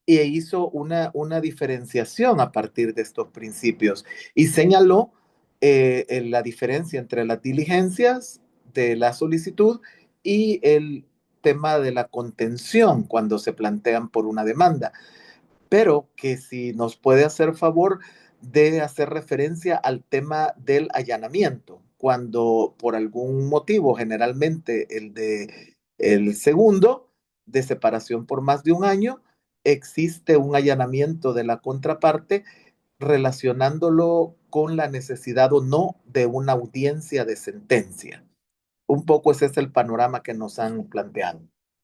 e hizo una diferenciación a partir de estos principios y señaló la diferencia entre las diligencias de la solicitud y el tema de la contención cuando se plantean por una demanda, pero que si nos puede hacer favor de hacer referencia al tema del allanamiento, cuando por algún motivo, generalmente el segundo, de separación por más de un año, existe un allanamiento de la contraparte relacionándolo con la necesidad o no de una audiencia de sentencia. Un poco ese es el panorama que nos han planteado.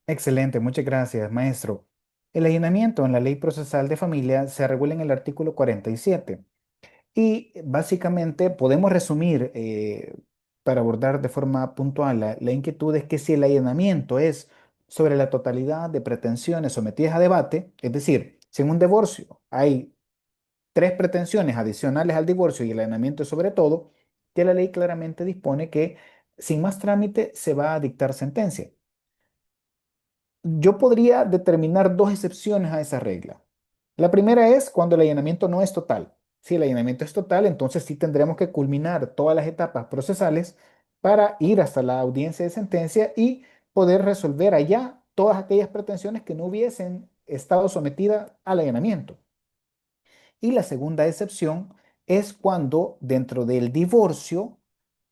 Excelente, muchas gracias, maestro. El allanamiento en la Ley Procesal de Familia se regula en el artículo 47 y básicamente podemos resumir, para abordar de forma puntual la inquietud, es que si el allanamiento es sobre la totalidad de pretensiones sometidas a debate, es decir, si en un divorcio hay tres pretensiones adicionales al divorcio y el allanamiento es sobre todo, ya la ley claramente dispone que sin más trámite se va a dictar sentencia. Yo podría determinar dos excepciones a esa regla. La primera es cuando el allanamiento no es total. Si el allanamiento es total, entonces sí tendremos que culminar todas las etapas procesales para ir hasta la audiencia de sentencia y poder resolver allá todas aquellas pretensiones que no hubiesen estado sometidas al allanamiento. Y la segunda excepción es cuando dentro del divorcio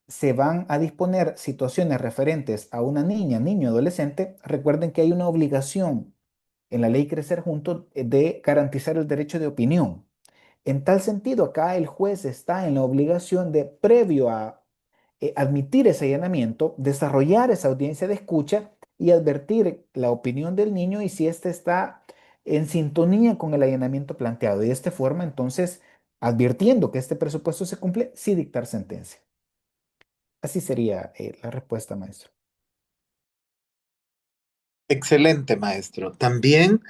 se van a disponer situaciones referentes a una niña, niño, adolescente. Recuerden que hay una obligación en la ley Crecer Juntos de garantizar el derecho de opinión. En tal sentido, acá el juez está en la obligación de, previo a admitir ese allanamiento, desarrollar esa audiencia de escucha y advertir la opinión del niño y si éste está en sintonía con el allanamiento planteado. Y de esta forma, entonces, advirtiendo que este presupuesto se cumple, sí dictar sentencia. Así sería la respuesta, maestro. Excelente, maestro. También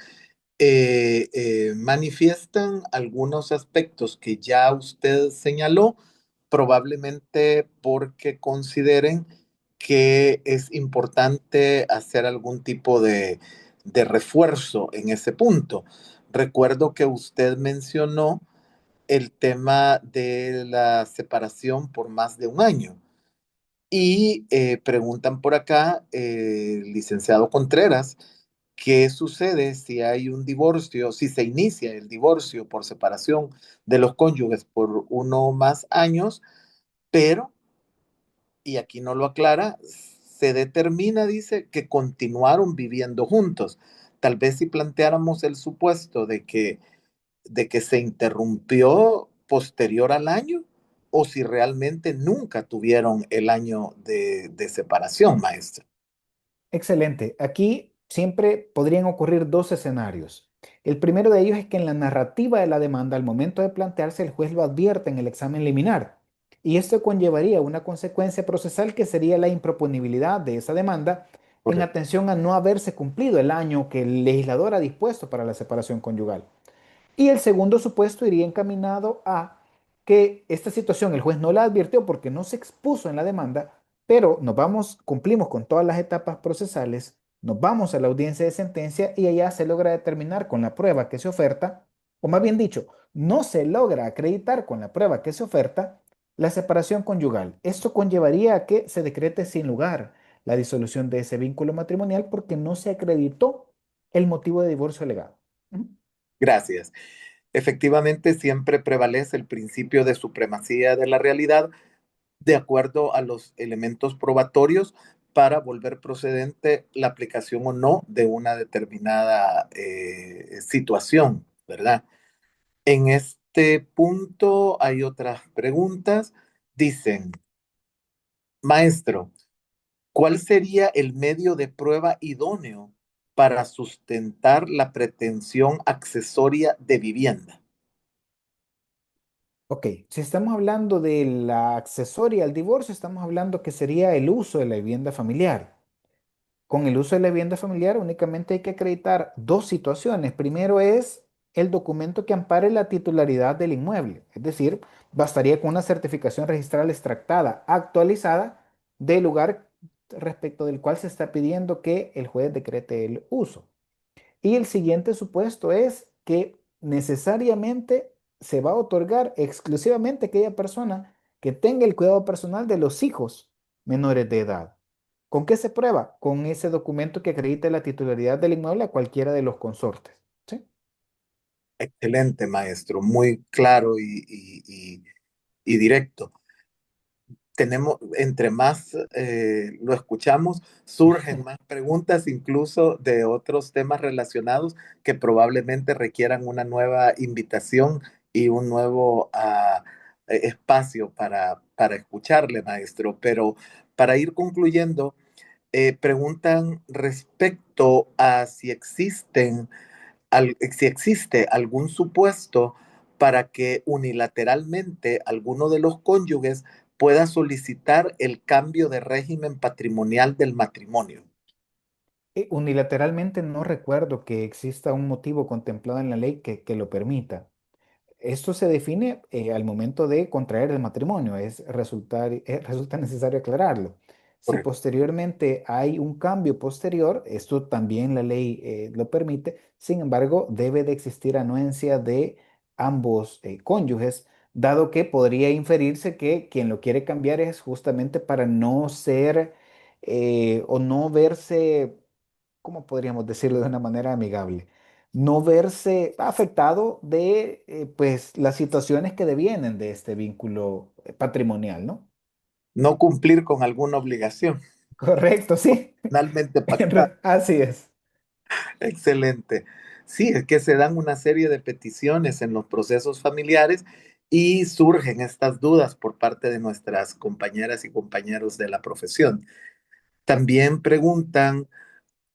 manifiestan algunos aspectos que ya usted señaló, probablemente porque consideren que es importante hacer algún tipo de refuerzo en ese punto. Recuerdo que usted mencionó el tema de la separación por más de un año. Y preguntan por acá, licenciado Contreras, ¿qué sucede si hay un divorcio, si se inicia el divorcio por separación de los cónyuges por uno o más años? pero, y aquí no lo aclara, se determina, dice, que continuaron viviendo juntos. Tal vez si planteáramos el supuesto de que se interrumpió posterior al año o si realmente nunca tuvieron el año de separación, maestra. Excelente. Aquí siempre podrían ocurrir dos escenarios. El primero de ellos es que en la narrativa de la demanda, al momento de plantearse, el juez lo advierte en el examen liminar. Y esto conllevaría una consecuencia procesal que sería la improponibilidad de esa demanda en Correcto. atención a no haberse cumplido el año que el legislador ha dispuesto para la separación conyugal. Y el segundo supuesto iría encaminado a que esta situación el juez no la advirtió porque no se expuso en la demanda, pero cumplimos con todas las etapas procesales, nos vamos a la audiencia de sentencia y allá se logra determinar con la prueba que se oferta, o más bien dicho, no se logra acreditar con la prueba que se oferta la separación conyugal. Esto conllevaría a que se decrete sin lugar la disolución de ese vínculo matrimonial porque no se acreditó el motivo de divorcio legal. Ujú. Gracias. Efectivamente, siempre prevalece el principio de supremacía de la realidad de acuerdo a los elementos probatorios para volver procedente la aplicación o no de una determinada situación, ¿verdad? En este punto hay otras preguntas. Dicen, maestro, ¿cuál sería el medio de prueba idóneo para sustentar la pretensión accesoria de vivienda? Ok, si estamos hablando de la accesoria al divorcio, estamos hablando que sería el uso de la vivienda familiar. Con el uso de la vivienda familiar únicamente hay que acreditar dos situaciones. Primero es el documento que ampare la titularidad del inmueble, es decir, bastaría con una certificación registral extractada, actualizada del lugar respecto del cual se está pidiendo que el juez decrete el uso. Y el siguiente supuesto es que necesariamente se va a otorgar exclusivamente a aquella persona que tenga el cuidado personal de los hijos menores de edad. ¿Con qué se prueba? Con ese documento que acredite la titularidad del inmueble a cualquiera de los consortes. ¿Sí? Excelente, maestro, muy claro y directo. Tenemos, entre más lo escuchamos, surgen más preguntas, incluso de otros temas relacionados que probablemente requieran una nueva invitación y un nuevo espacio para escucharle, maestro. Pero para ir concluyendo, preguntan respecto a si existe algún supuesto para que unilateralmente alguno de los cónyuges pueda solicitar el cambio de régimen patrimonial del matrimonio. Unilateralmente no recuerdo que exista un motivo contemplado en la ley que lo permita. Esto se define al momento de contraer el matrimonio, resulta necesario aclararlo. Si Correcto. posteriormente hay un cambio posterior, esto también la ley lo permite, sin embargo, debe de existir anuencia de ambos cónyuges, dado que podría inferirse que quien lo quiere cambiar es justamente para no ser o no verse, ¿cómo podríamos decirlo de una manera amigable? No verse afectado de pues las situaciones que devienen de este vínculo patrimonial, ¿no? No cumplir con alguna obligación Correcto, sí. finalmente pactada. Así es. Excelente. Sí, es que se dan una serie de peticiones en los procesos familiares y surgen estas dudas por parte de nuestras compañeras y compañeros de la profesión. También preguntan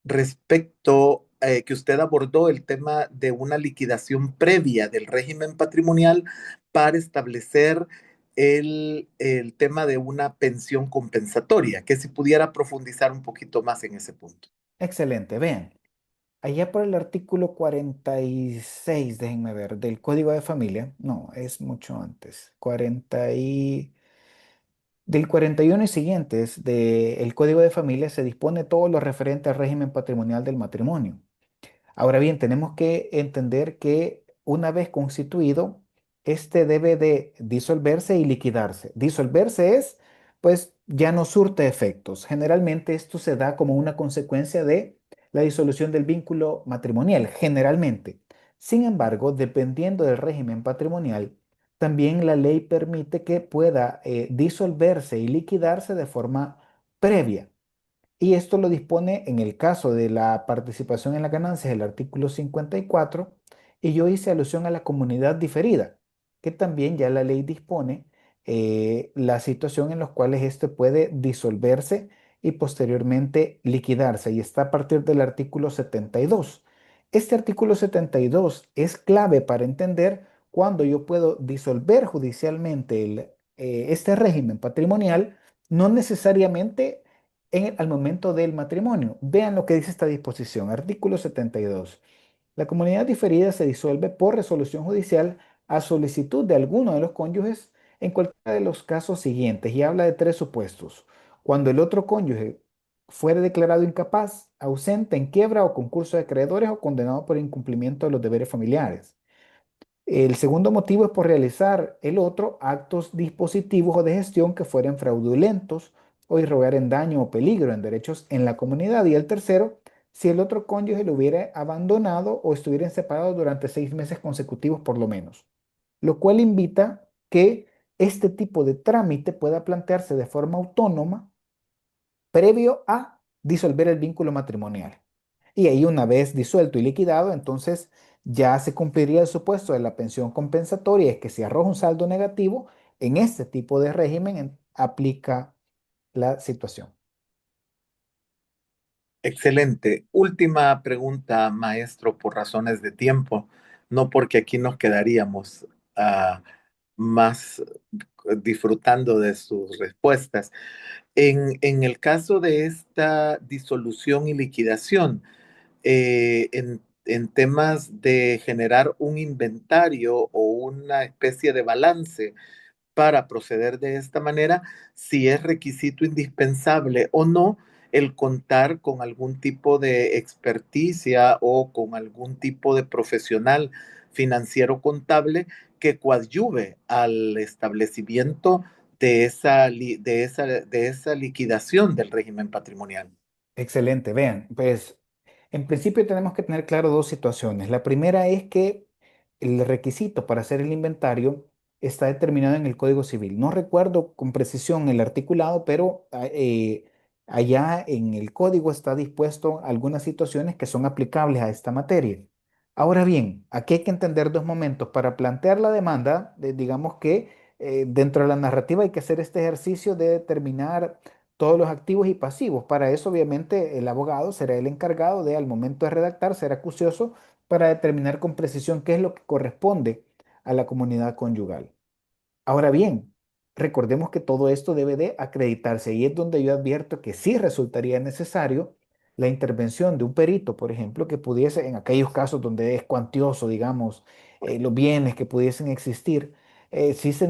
respecto que usted abordó el tema de una liquidación previa del régimen patrimonial para establecer el tema de una pensión compensatoria, que si pudiera profundizar un poquito más en ese punto. Excelente. Vean, allá por el artículo 46, déjenme ver, del Código de Familia, no, es mucho antes, del 41 y siguientes del Código de Familia se dispone todo lo referente al régimen patrimonial del matrimonio. Ahora bien, tenemos que entender que una vez constituido, este debe de disolverse y liquidarse. Disolverse es, pues, ya no surte efectos. Generalmente esto se da como una consecuencia de la disolución del vínculo matrimonial, generalmente. Sin embargo, dependiendo del régimen patrimonial, también la ley permite que pueda disolverse y liquidarse de forma previa. Y esto lo dispone en el caso de la participación en las ganancias, el artículo 54, y yo hice alusión a la comunidad diferida, que también ya la ley dispone la situación en la cual este puede disolverse y posteriormente liquidarse, y está a partir del artículo 72. Este artículo 72 es clave para entender cuándo yo puedo disolver judicialmente este régimen patrimonial, no necesariamente al momento del matrimonio. Vean lo que dice esta disposición, artículo 72. La comunidad diferida se disuelve por resolución judicial a solicitud de alguno de los cónyuges en cualquiera de los casos siguientes y habla de tres supuestos. Cuando el otro cónyuge fuere declarado incapaz, ausente, en quiebra o concurso de acreedores o condenado por incumplimiento de los deberes familiares. El segundo motivo es por realizar el otro actos dispositivos o de gestión que fueren fraudulentos o irrogaren daño o peligro en derechos en la comunidad. Y el tercero, si el otro cónyuge lo hubiera abandonado o estuvieran separados durante 6 meses consecutivos por lo menos. Lo cual invita que este tipo de trámite pueda plantearse de forma autónoma previo a disolver el vínculo matrimonial. Y ahí una vez disuelto y liquidado, entonces ya se cumpliría el supuesto de la pensión compensatoria, es que si arroja un saldo negativo, en este tipo de régimen aplica la situación. Excelente. Última pregunta, maestro, por razones de tiempo, no porque aquí nos quedaríamos más disfrutando de sus respuestas. En el caso de esta disolución y liquidación, en temas de generar un inventario o una especie de balance para proceder de esta manera, si es requisito indispensable o no el contar con algún tipo de experticia o con algún tipo de profesional financiero contable que coadyuve al establecimiento de esa liquidación del régimen patrimonial. Excelente, vean, pues en principio tenemos que tener claro dos situaciones. La primera es que el requisito para hacer el inventario está determinado en el Código Civil. No recuerdo con precisión el articulado, pero allá en el código está dispuesto algunas situaciones que son aplicables a esta materia. Ahora bien, aquí hay que entender dos momentos. Para plantear la demanda, digamos que dentro de la narrativa hay que hacer este ejercicio de determinar todos los activos y pasivos. Para eso, obviamente, el abogado será el encargado de, al momento de redactar, ser acucioso para determinar con precisión qué es lo que corresponde a la comunidad conyugal. Ahora bien, recordemos que todo esto debe de acreditarse y es donde yo advierto que sí resultaría necesario la intervención de un perito, por ejemplo, que pudiese, en aquellos casos donde es cuantioso, digamos, los bienes que pudiesen existir, sí se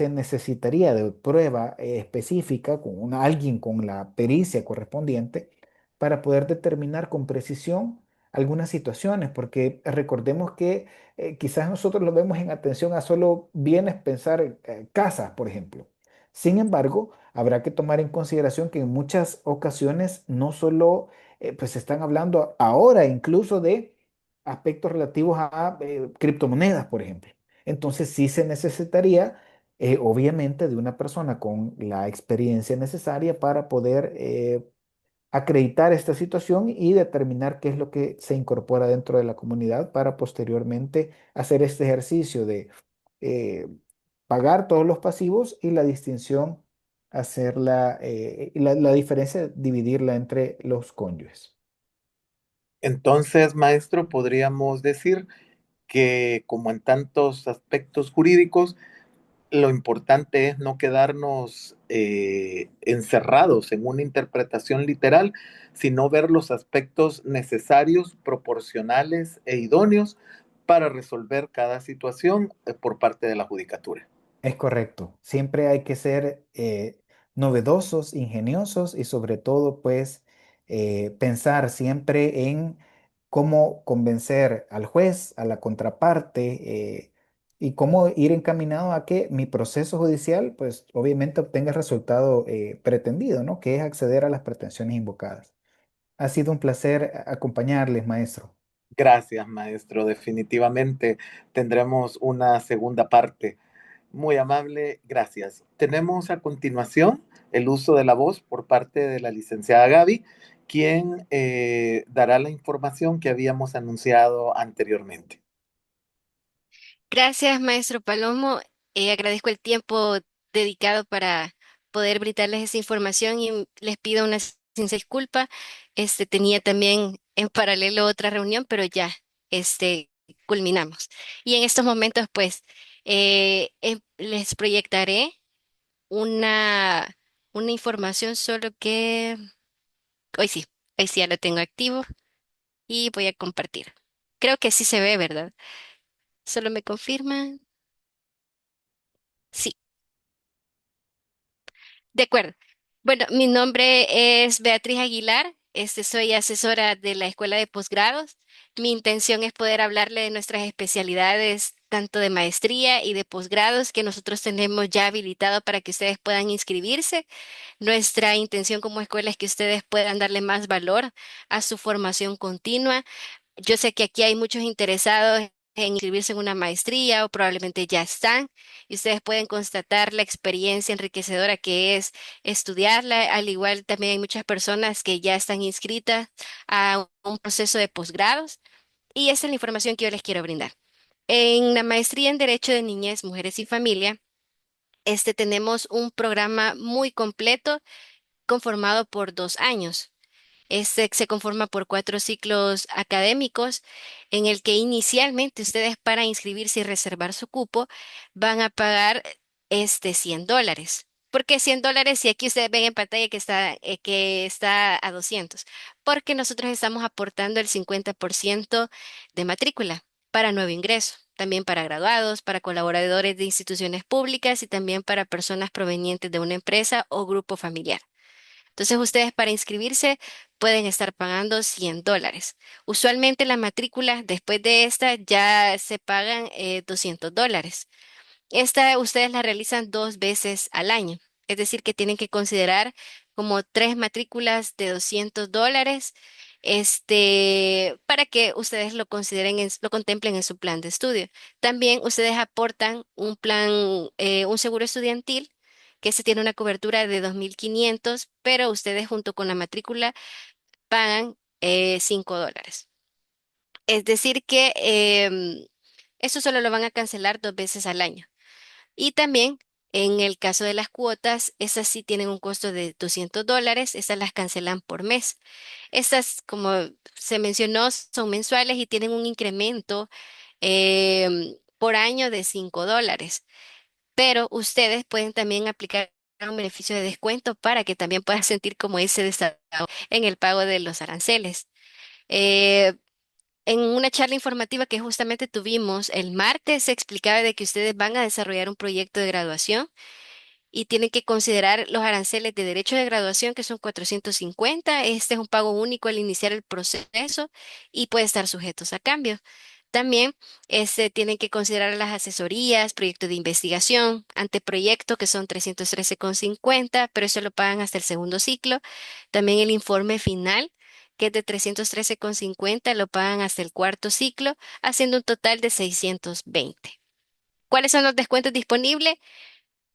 necesitaría de prueba específica con alguien con la pericia correspondiente para poder determinar con precisión algunas situaciones, porque recordemos que quizás nosotros lo vemos en atención a solo bienes, pensar casas, por ejemplo. Sin embargo, habrá que tomar en consideración que en muchas ocasiones no solo pues están hablando ahora incluso de aspectos relativos a criptomonedas, por ejemplo. Entonces sí se necesitaría obviamente de una persona con la experiencia necesaria para poder acreditar esta situación y determinar qué es lo que se incorpora dentro de la comunidad para posteriormente hacer este ejercicio de eh, pagar todos los pasivos y la distinción, hacerla, la diferencia, dividirla entre los cónyuges. Entonces, maestro, podríamos decir que como en tantos aspectos jurídicos, lo importante es no quedarnos encerrados en una interpretación literal, sino ver los aspectos necesarios, proporcionales e idóneos para resolver cada situación por parte de la judicatura. Es correcto. Siempre hay que ser novedosos, ingeniosos y sobre todo, pues, pensar siempre en cómo convencer al juez, a la contraparte, y cómo ir encaminado a que mi proceso judicial, pues, obviamente obtenga el resultado pretendido, ¿no? Que es acceder a las pretensiones invocadas. Ha sido un placer acompañarles, maestro. Gracias, maestro. Definitivamente tendremos una segunda parte. Muy amable, gracias. Tenemos a continuación el uso de la voz por parte de la licenciada Gaby, quien dará la información que habíamos anunciado anteriormente. Gracias, maestro Palomo. Agradezco el tiempo dedicado para poder brindarles esa información y les pido una sincera disculpa. Tenía también en paralelo otra reunión, pero ya, culminamos. Y en estos momentos, pues, les proyectaré una, una información, solo que hoy sí ya lo tengo activo y voy a compartir. Creo que sí se ve, ¿verdad? Solo me confirman. Sí. De acuerdo. Bueno, mi nombre es Beatriz Aguilar. Soy asesora de la Escuela de Posgrados. Mi intención es poder hablarle de nuestras especialidades, tanto de maestría y de posgrados, que nosotros tenemos ya habilitado para que ustedes puedan inscribirse. Nuestra intención como escuela es que ustedes puedan darle más valor a su formación continua. Yo sé que aquí hay muchos interesados en inscribirse en una maestría o probablemente ya están, y ustedes pueden constatar la experiencia enriquecedora que es estudiarla. Al igual, también hay muchas personas que ya están inscritas a un proceso de posgrados, y esa es la información que yo les quiero brindar. En la maestría en Derecho de Niñez, Mujeres y Familia, tenemos un programa muy completo conformado por 2 años. Este se conforma por 4 ciclos académicos, en el que inicialmente ustedes, para inscribirse y reservar su cupo, van a pagar $100. ¿Por qué $100? Si aquí ustedes ven en pantalla que está a 200, porque nosotros estamos aportando el 50% de matrícula para nuevo ingreso, también para graduados, para colaboradores de instituciones públicas y también para personas provenientes de una empresa o grupo familiar. Entonces, ustedes, para inscribirse, pueden estar pagando $100. Usualmente la matrícula después de esta ya se pagan $200. Esta ustedes la realizan 2 veces al año, es decir, que tienen que considerar como 3 matrículas de $200, para que ustedes lo consideren, lo contemplen en su plan de estudio. También ustedes aportan un plan, un seguro estudiantil, que se tiene una cobertura de 2.500, pero ustedes, junto con la matrícula, pagan $5. Es decir que eso solo lo van a cancelar 2 veces al año. Y también, en el caso de las cuotas, esas sí tienen un costo de $200. Esas las cancelan por mes. Estas, como se mencionó, son mensuales y tienen un incremento por año de $5. Pero ustedes pueden también aplicar un beneficio de descuento para que también puedan sentir como ese desahogo en el pago de los aranceles. Eh, en una charla informativa que justamente tuvimos el martes, se explicaba de que ustedes van a desarrollar un proyecto de graduación y tienen que considerar los aranceles de derecho de graduación, que son 450. Este es un pago único al iniciar el proceso y puede estar sujetos a cambio. También tienen que considerar las asesorías, proyectos de investigación, anteproyecto, que son 313,50, pero eso lo pagan hasta el segundo ciclo. También el informe final, que es de 313,50, lo pagan hasta el cuarto ciclo, haciendo un total de 620. ¿Cuáles son los descuentos disponibles?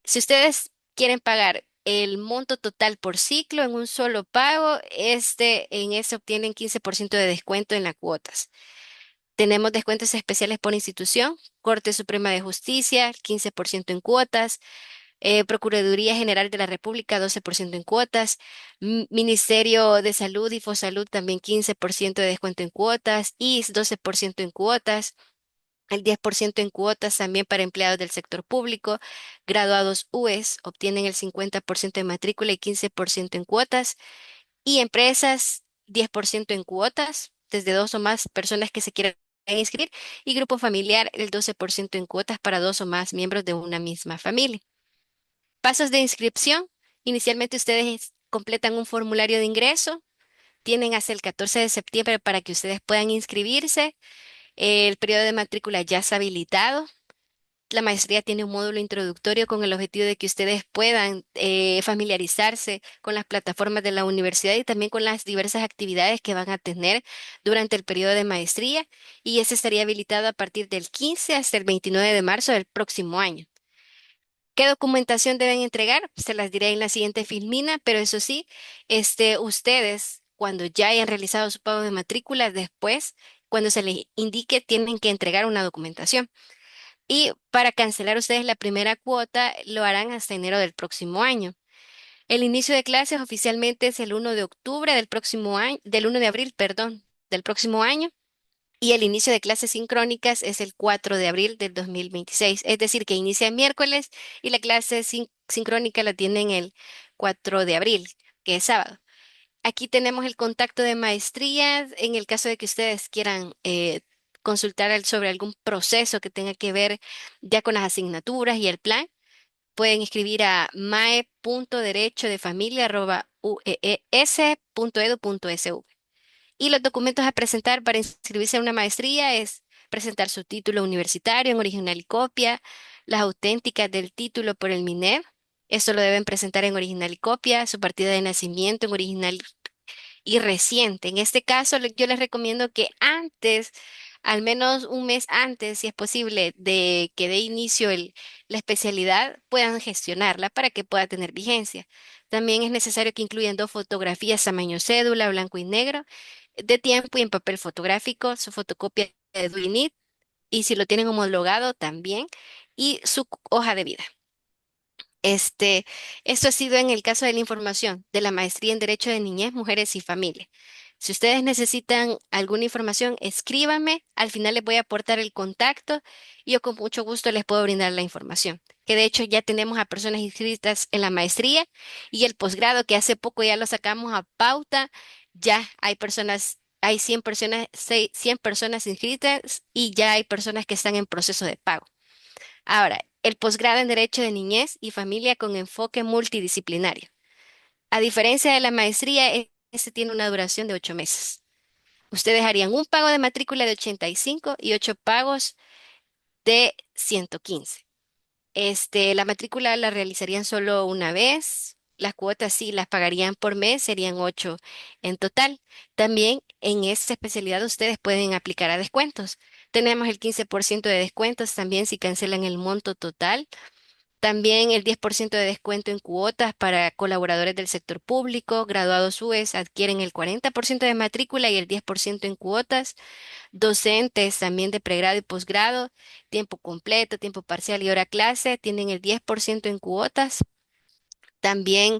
Si ustedes quieren pagar el monto total por ciclo en un solo pago, en ese obtienen 15% de descuento en las cuotas. Tenemos descuentos especiales por institución: Corte Suprema de Justicia, 15% en cuotas; Procuraduría General de la República, 12% en cuotas; Ministerio de Salud y Fosalud, también 15% de descuento en cuotas; IS, 12% en cuotas; el 10% en cuotas también para empleados del sector público. Graduados UES obtienen el 50% de matrícula y 15% en cuotas. Y empresas, 10% en cuotas, desde 2 o más personas que se quieran inscribir. Y grupo familiar, el 12% en cuotas para 2 o más miembros de una misma familia. Pasos de inscripción: inicialmente ustedes completan un formulario de ingreso. Tienen hasta el 14 de septiembre para que ustedes puedan inscribirse. El periodo de matrícula ya está habilitado. La maestría tiene un módulo introductorio con el objetivo de que ustedes puedan familiarizarse con las plataformas de la universidad y también con las diversas actividades que van a tener durante el periodo de maestría. Y ese estaría habilitado a partir del 15 hasta el 29 de marzo del próximo año. ¿Qué documentación deben entregar? Se las diré en la siguiente filmina, pero eso sí, ustedes, cuando ya hayan realizado su pago de matrícula, después, cuando se les indique, tienen que entregar una documentación. Y para cancelar ustedes la primera cuota, lo harán hasta enero del próximo año. El inicio de clases oficialmente es el 1 de octubre del próximo año, del 1 de abril, perdón, del próximo año. Y el inicio de clases sincrónicas es el 4 de abril del 2026. Es decir, que inicia el miércoles y la clase sincrónica la tienen el 4 de abril, que es sábado. Aquí tenemos el contacto de maestría en el caso de que ustedes quieran consultar sobre algún proceso que tenga que ver ya con las asignaturas y el plan. Pueden escribir a mae.derechofamilia@uees.edu.sv. Y los documentos a presentar para inscribirse a una maestría es presentar su título universitario en original y copia, las auténticas del título por el MINEB. Esto lo deben presentar en original y copia, su partida de nacimiento en original y reciente. En este caso, yo les recomiendo que antes, al menos un mes antes, si es posible, de que dé inicio la especialidad, puedan gestionarla para que pueda tener vigencia. También es necesario que incluyan dos fotografías tamaño cédula, blanco y negro, de tiempo y en papel fotográfico, su fotocopia de DUINIT y si lo tienen homologado también, y su hoja de vida. Este, Esto ha sido en el caso de la información de la maestría en Derecho de Niñez, Mujeres y Familia. Si ustedes necesitan alguna información, escríbanme. Al final les voy a aportar el contacto y yo con mucho gusto les puedo brindar la información. Que de hecho ya tenemos a personas inscritas en la maestría y el posgrado que hace poco ya lo sacamos a pauta. Ya hay personas, hay 100 personas, 100 personas inscritas y ya hay personas que están en proceso de pago. Ahora, el posgrado en Derecho de Niñez y Familia con enfoque multidisciplinario. A diferencia de la maestría, este tiene una duración de 8 meses. Ustedes harían un pago de matrícula de 85 y 8 pagos de 115. La matrícula la realizarían solo una vez. Las cuotas sí las pagarían por mes, serían 8 en total. También en esta especialidad ustedes pueden aplicar a descuentos. Tenemos el 15% de descuentos también si cancelan el monto total. También el 10% de descuento en cuotas para colaboradores del sector público. Graduados UES adquieren el 40% de matrícula y el 10% en cuotas. Docentes también de pregrado y posgrado, tiempo completo, tiempo parcial y hora clase, tienen el 10% en cuotas. También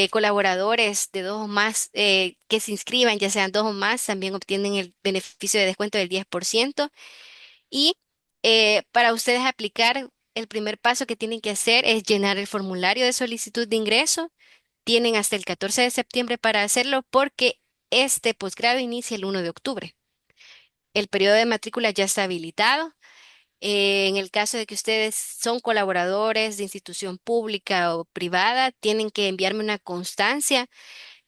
colaboradores de dos o más que se inscriban, ya sean dos o más, también obtienen el beneficio de descuento del 10%. Y para ustedes aplicar, el primer paso que tienen que hacer es llenar el formulario de solicitud de ingreso. Tienen hasta el 14 de septiembre para hacerlo porque este posgrado inicia el 1 de octubre. El periodo de matrícula ya está habilitado. En el caso de que ustedes son colaboradores de institución pública o privada, tienen que enviarme una constancia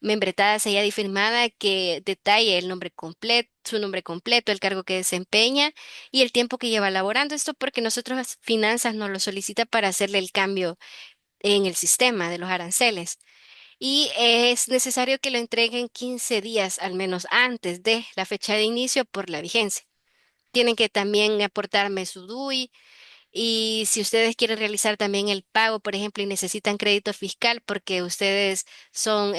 membretada, sellada y firmada que detalle el nombre completo, su nombre completo, el cargo que desempeña y el tiempo que lleva laborando. Esto porque nosotros finanzas nos lo solicita para hacerle el cambio en el sistema de los aranceles. Y es necesario que lo entreguen 15 días al menos antes de la fecha de inicio por la vigencia. Tienen que también aportarme su DUI y si ustedes quieren realizar también el pago, por ejemplo, y necesitan crédito fiscal porque ustedes son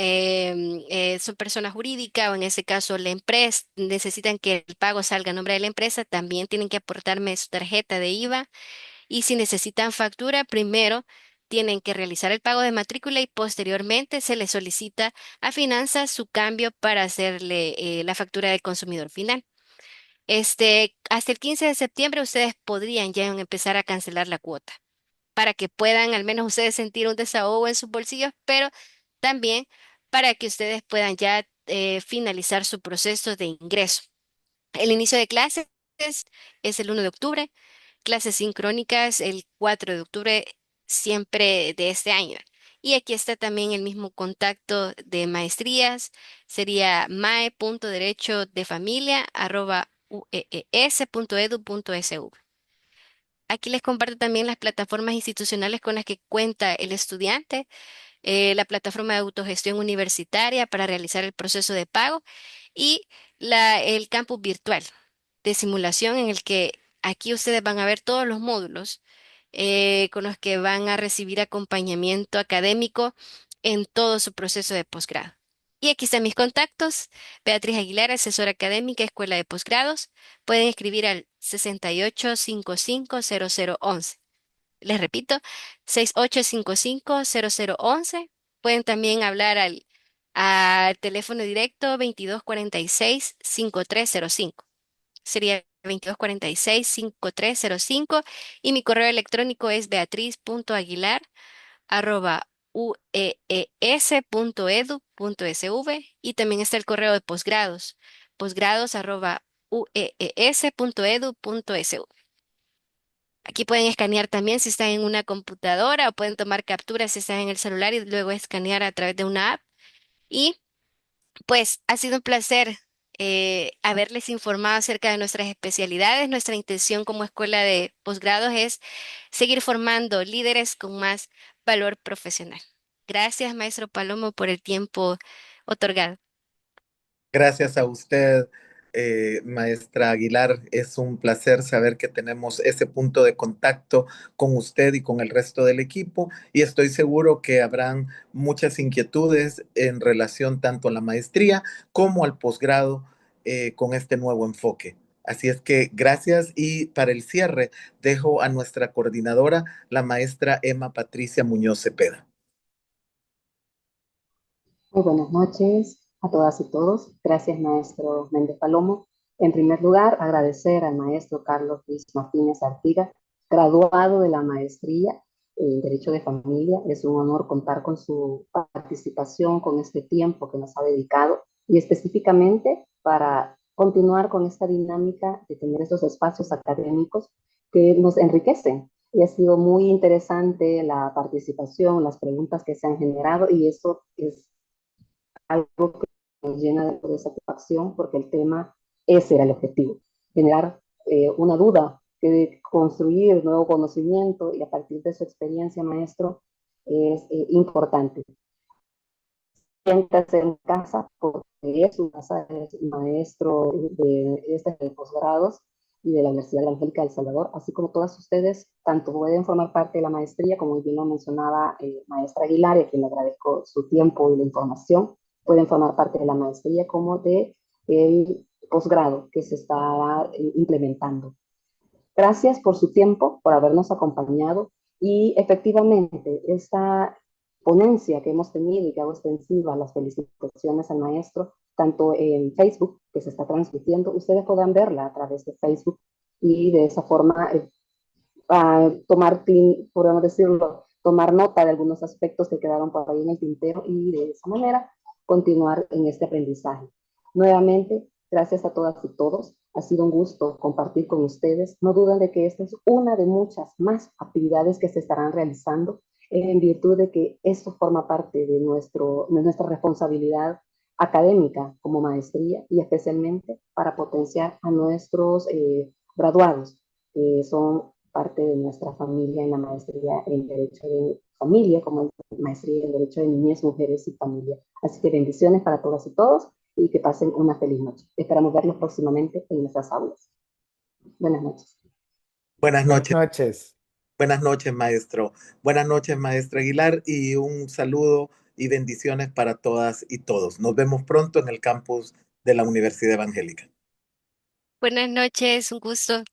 persona jurídica o en ese caso la empresa, necesitan que el pago salga a nombre de la empresa, también tienen que aportarme su tarjeta de IVA. Y si necesitan factura, primero tienen que realizar el pago de matrícula y posteriormente se les solicita a finanzas su cambio para hacerle la factura del consumidor final. Hasta el 15 de septiembre ustedes podrían ya empezar a cancelar la cuota para que puedan al menos ustedes sentir un desahogo en sus bolsillos, pero también para que ustedes puedan ya finalizar su proceso de ingreso. El inicio de clases es el 1 de octubre, clases sincrónicas el 4 de octubre siempre de este año. Y aquí está también el mismo contacto de maestrías, sería mae.derechofamilia@uees.edu.sv. Aquí les comparto también las plataformas institucionales con las que cuenta el estudiante, la plataforma de autogestión universitaria para realizar el proceso de pago y el campus virtual de simulación en el que aquí ustedes van a ver todos los módulos con los que van a recibir acompañamiento académico en todo su proceso de posgrado. Y aquí están mis contactos. Beatriz Aguilar, asesora académica, Escuela de Posgrados. Pueden escribir al 68550011. Les repito, 68550011. Pueden también hablar al teléfono directo 2246-5305. Sería 2246-5305 y mi correo electrónico es beatriz.aguilar@uees.edu.sv y también está el correo de posgrados, posgrados@uees.edu.sv. Aquí pueden escanear también si están en una computadora o pueden tomar capturas si están en el celular y luego escanear a través de una app. Y pues ha sido un placer haberles informado acerca de nuestras especialidades. Nuestra intención como escuela de posgrados es seguir formando líderes con más valor profesional. Gracias, maestro Palomo, por el tiempo otorgado. Gracias a usted, maestra Aguilar. Es un placer saber que tenemos ese punto de contacto con usted y con el resto del equipo. Y estoy seguro que habrán muchas inquietudes en relación tanto a la maestría como al posgrado con este nuevo enfoque. Así es que gracias y para el cierre dejo a nuestra coordinadora, la maestra Emma Patricia Muñoz Cepeda. Muy buenas noches a todas y todos. Gracias, maestro Méndez Palomo. En primer lugar, agradecer al maestro Carlos Luis Martínez Artiga, graduado de la maestría en Derecho de Familia. Es un honor contar con su participación, con este tiempo que nos ha dedicado y específicamente para continuar con esta dinámica de tener estos espacios académicos que nos enriquecen. Y ha sido muy interesante la participación, las preguntas que se han generado y eso es algo que nos llena de satisfacción porque el tema, ese era el objetivo, generar una duda, que construir nuevo conocimiento y a partir de su experiencia, maestro, es importante. Siéntase en casa porque es un maestro de posgrados y de la Universidad Evangélica de El Salvador, así como todas ustedes, tanto pueden formar parte de la maestría, como bien lo mencionaba maestra Aguilar, y a quien le agradezco su tiempo y la información, pueden formar parte de la maestría como de el posgrado que se está implementando. Gracias por su tiempo, por habernos acompañado y efectivamente esta ponencia que hemos tenido y que hago extensiva las felicitaciones al maestro, tanto en Facebook, que se está transmitiendo, ustedes podrán verla a través de Facebook y de esa forma tomar, podemos decirlo, tomar nota de algunos aspectos que quedaron por ahí en el tintero y de esa manera continuar en este aprendizaje. Nuevamente, gracias a todas y todos. Ha sido un gusto compartir con ustedes. No duden de que esta es una de muchas más actividades que se estarán realizando en virtud de que esto forma parte de nuestra responsabilidad académica como maestría y especialmente para potenciar a nuestros graduados, que son parte de nuestra familia en la maestría en Derecho de Familia, como en maestría en Derecho de Niñez, Mujeres y Familia. Así que bendiciones para todas y todos y que pasen una feliz noche. Esperamos verlos próximamente en nuestras aulas. Buenas noches. Buenas Buenas noches. noches. Buenas noches, maestro. Buenas noches, maestra Aguilar, y un saludo y bendiciones para todas y todos. Nos vemos pronto en el campus de la Universidad Evangélica. Buenas noches, un gusto.